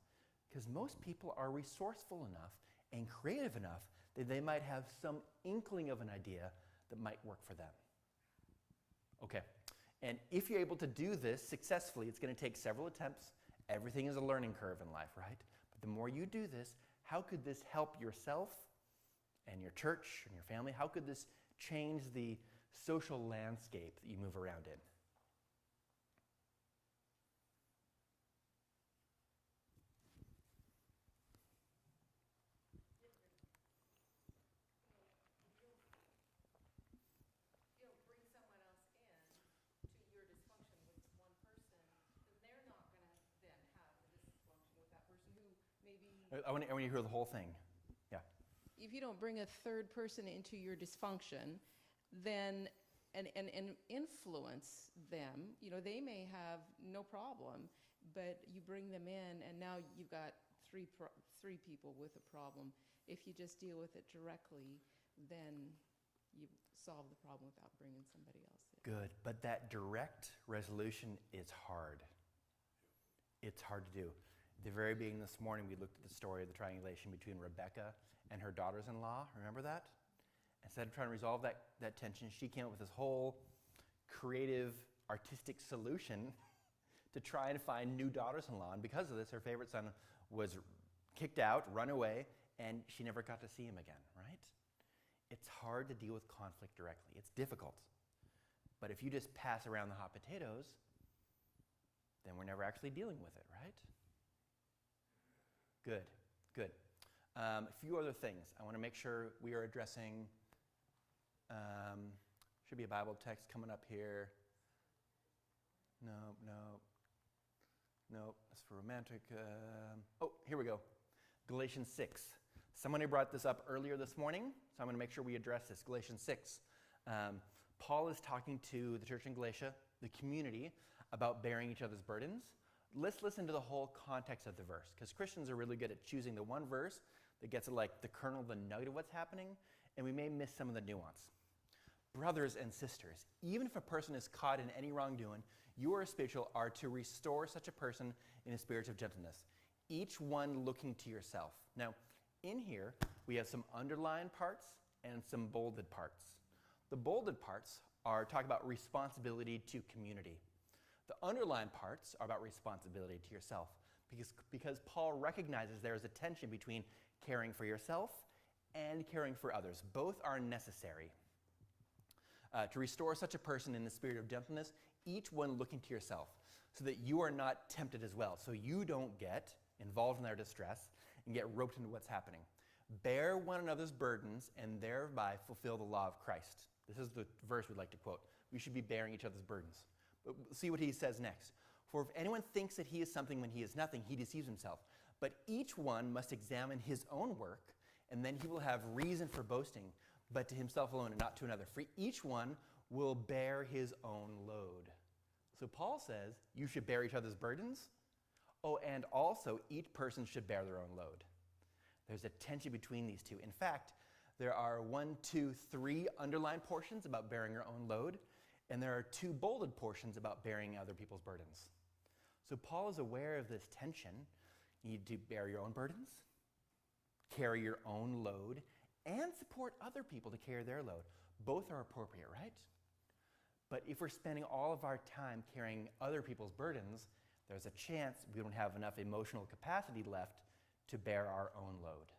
Because most people are resourceful enough and creative enough that they might have some inkling of an idea that might work for them. Okay, and if you're able to do this successfully, it's going to take several attempts. Everything is a learning curve in life, right? But the more you do this, how could this help yourself and your church and your family? How could this change the social landscape that you move around in? I want to hear the whole thing. Yeah. If you don't bring a third person into your dysfunction, then and influence them, they may have no problem, but you bring them in, and now you've got three people with a problem. If you just deal with it directly, then you solve the problem without bringing somebody else in. Good, but that direct resolution is hard. It's hard to do. At the very beginning this morning, we looked at the story of the triangulation between Rebecca and her daughters-in-law. Remember that? Instead of trying to resolve that tension, she came up with this whole creative, artistic solution to try and find new daughters-in-law. And because of this, her favorite son was kicked out, run away, and she never got to see him again, right? It's hard to deal with conflict directly. It's difficult. But if you just pass around the hot potatoes, then we're never actually dealing with it, right? Good, good. A few other things. I want to make sure we are addressing, should be a Bible text coming up here. Nope, nope. Nope, that's for romantic. Oh, here we go. Galatians 6. Someone who brought this up earlier this morning, so I'm going to make sure we address this. Galatians 6. Paul is talking to the church in Galatia, the community, about bearing each other's burdens. Let's listen to the whole context of the verse, because Christians are really good at choosing the one verse that gets at like the kernel, the nugget of what's happening, and we may miss some of the nuance. Brothers and sisters, even if a person is caught in any wrongdoing, you are spiritual are to restore such a person in a spirit of gentleness, each one looking to yourself. Now, in here, we have some underlined parts and some bolded parts. The bolded parts are talking about responsibility to community. The underlined parts are about responsibility to yourself, because Paul recognizes there is a tension between caring for yourself and caring for others. Both are necessary. To restore such a person in the spirit of gentleness, each one looking to yourself, so that you are not tempted as well, so you don't get involved in their distress and get roped into what's happening. Bear one another's burdens and thereby fulfill the law of Christ. This is the verse we'd like to quote. We should be bearing each other's burdens. But see what he says next. For if anyone thinks that he is something when he is nothing, he deceives himself. But each one must examine his own work, and then he will have reason for boasting, but to himself alone and not to another. For each one will bear his own load. So Paul says you should bear each other's burdens. Oh, and also each person should bear their own load. There's a tension between these two. In fact, there are 3 underlined portions about bearing your own load, and there are 2 bolded portions about bearing other people's burdens. So Paul is aware of this tension. You need to bear your own burdens, carry your own load, and support other people to carry their load. Both are appropriate, right? But if we're spending all of our time carrying other people's burdens, there's a chance we don't have enough emotional capacity left to bear our own load.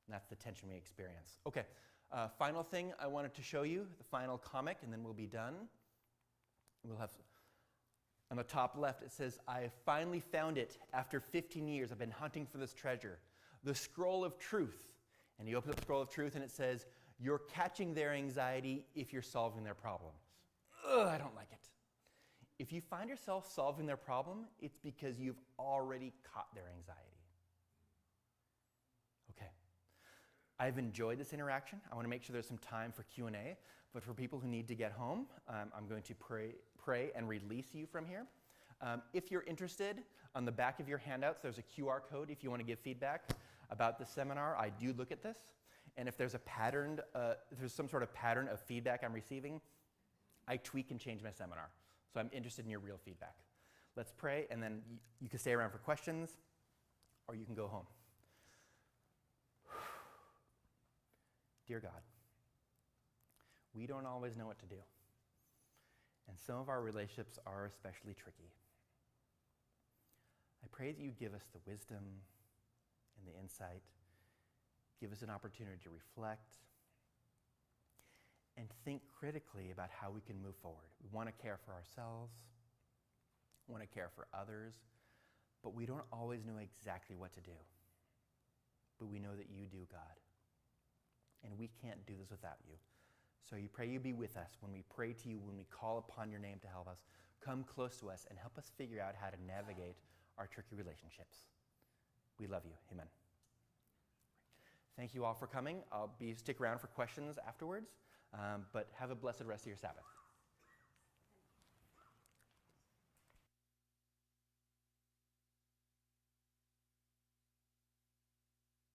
And that's the tension we experience. Okay, final thing I wanted to show you, the final comic, and then we'll be done. We'll have, on the top left, it says, I finally found it. After 15 years, I've been hunting for this treasure. The scroll of truth. And you open up the scroll of truth and it says, you're catching their anxiety if you're solving their problem. Ugh, I don't like it. If you find yourself solving their problem, it's because you've already caught their anxiety. Okay. I've enjoyed this interaction. I want to make sure there's some time for Q&A, but for people who need to get home, I'm going to pray and release you from here. If you're interested, on the back of your handouts, there's a QR code if you want to give feedback about the seminar. I do look at this, and if there's a pattern, if there's some sort of pattern of feedback I'm receiving, I tweak and change my seminar. So I'm interested in your real feedback. Let's pray, and then you can stay around for questions, or you can go home. Dear God, we don't always know what to do. And some of our relationships are especially tricky. I pray that you give us the wisdom and the insight, give us an opportunity to reflect, and think critically about how we can move forward. We want to care for ourselves, we want to care for others, but we don't always know exactly what to do. But we know that you do, God. And we can't do this without you. So you pray you be with us when we pray to you, when we call upon your name to help us. Come close to us and help us figure out how to navigate our tricky relationships. We love you. Amen. Thank you all for coming. Stick around for questions afterwards, but have a blessed rest of your Sabbath.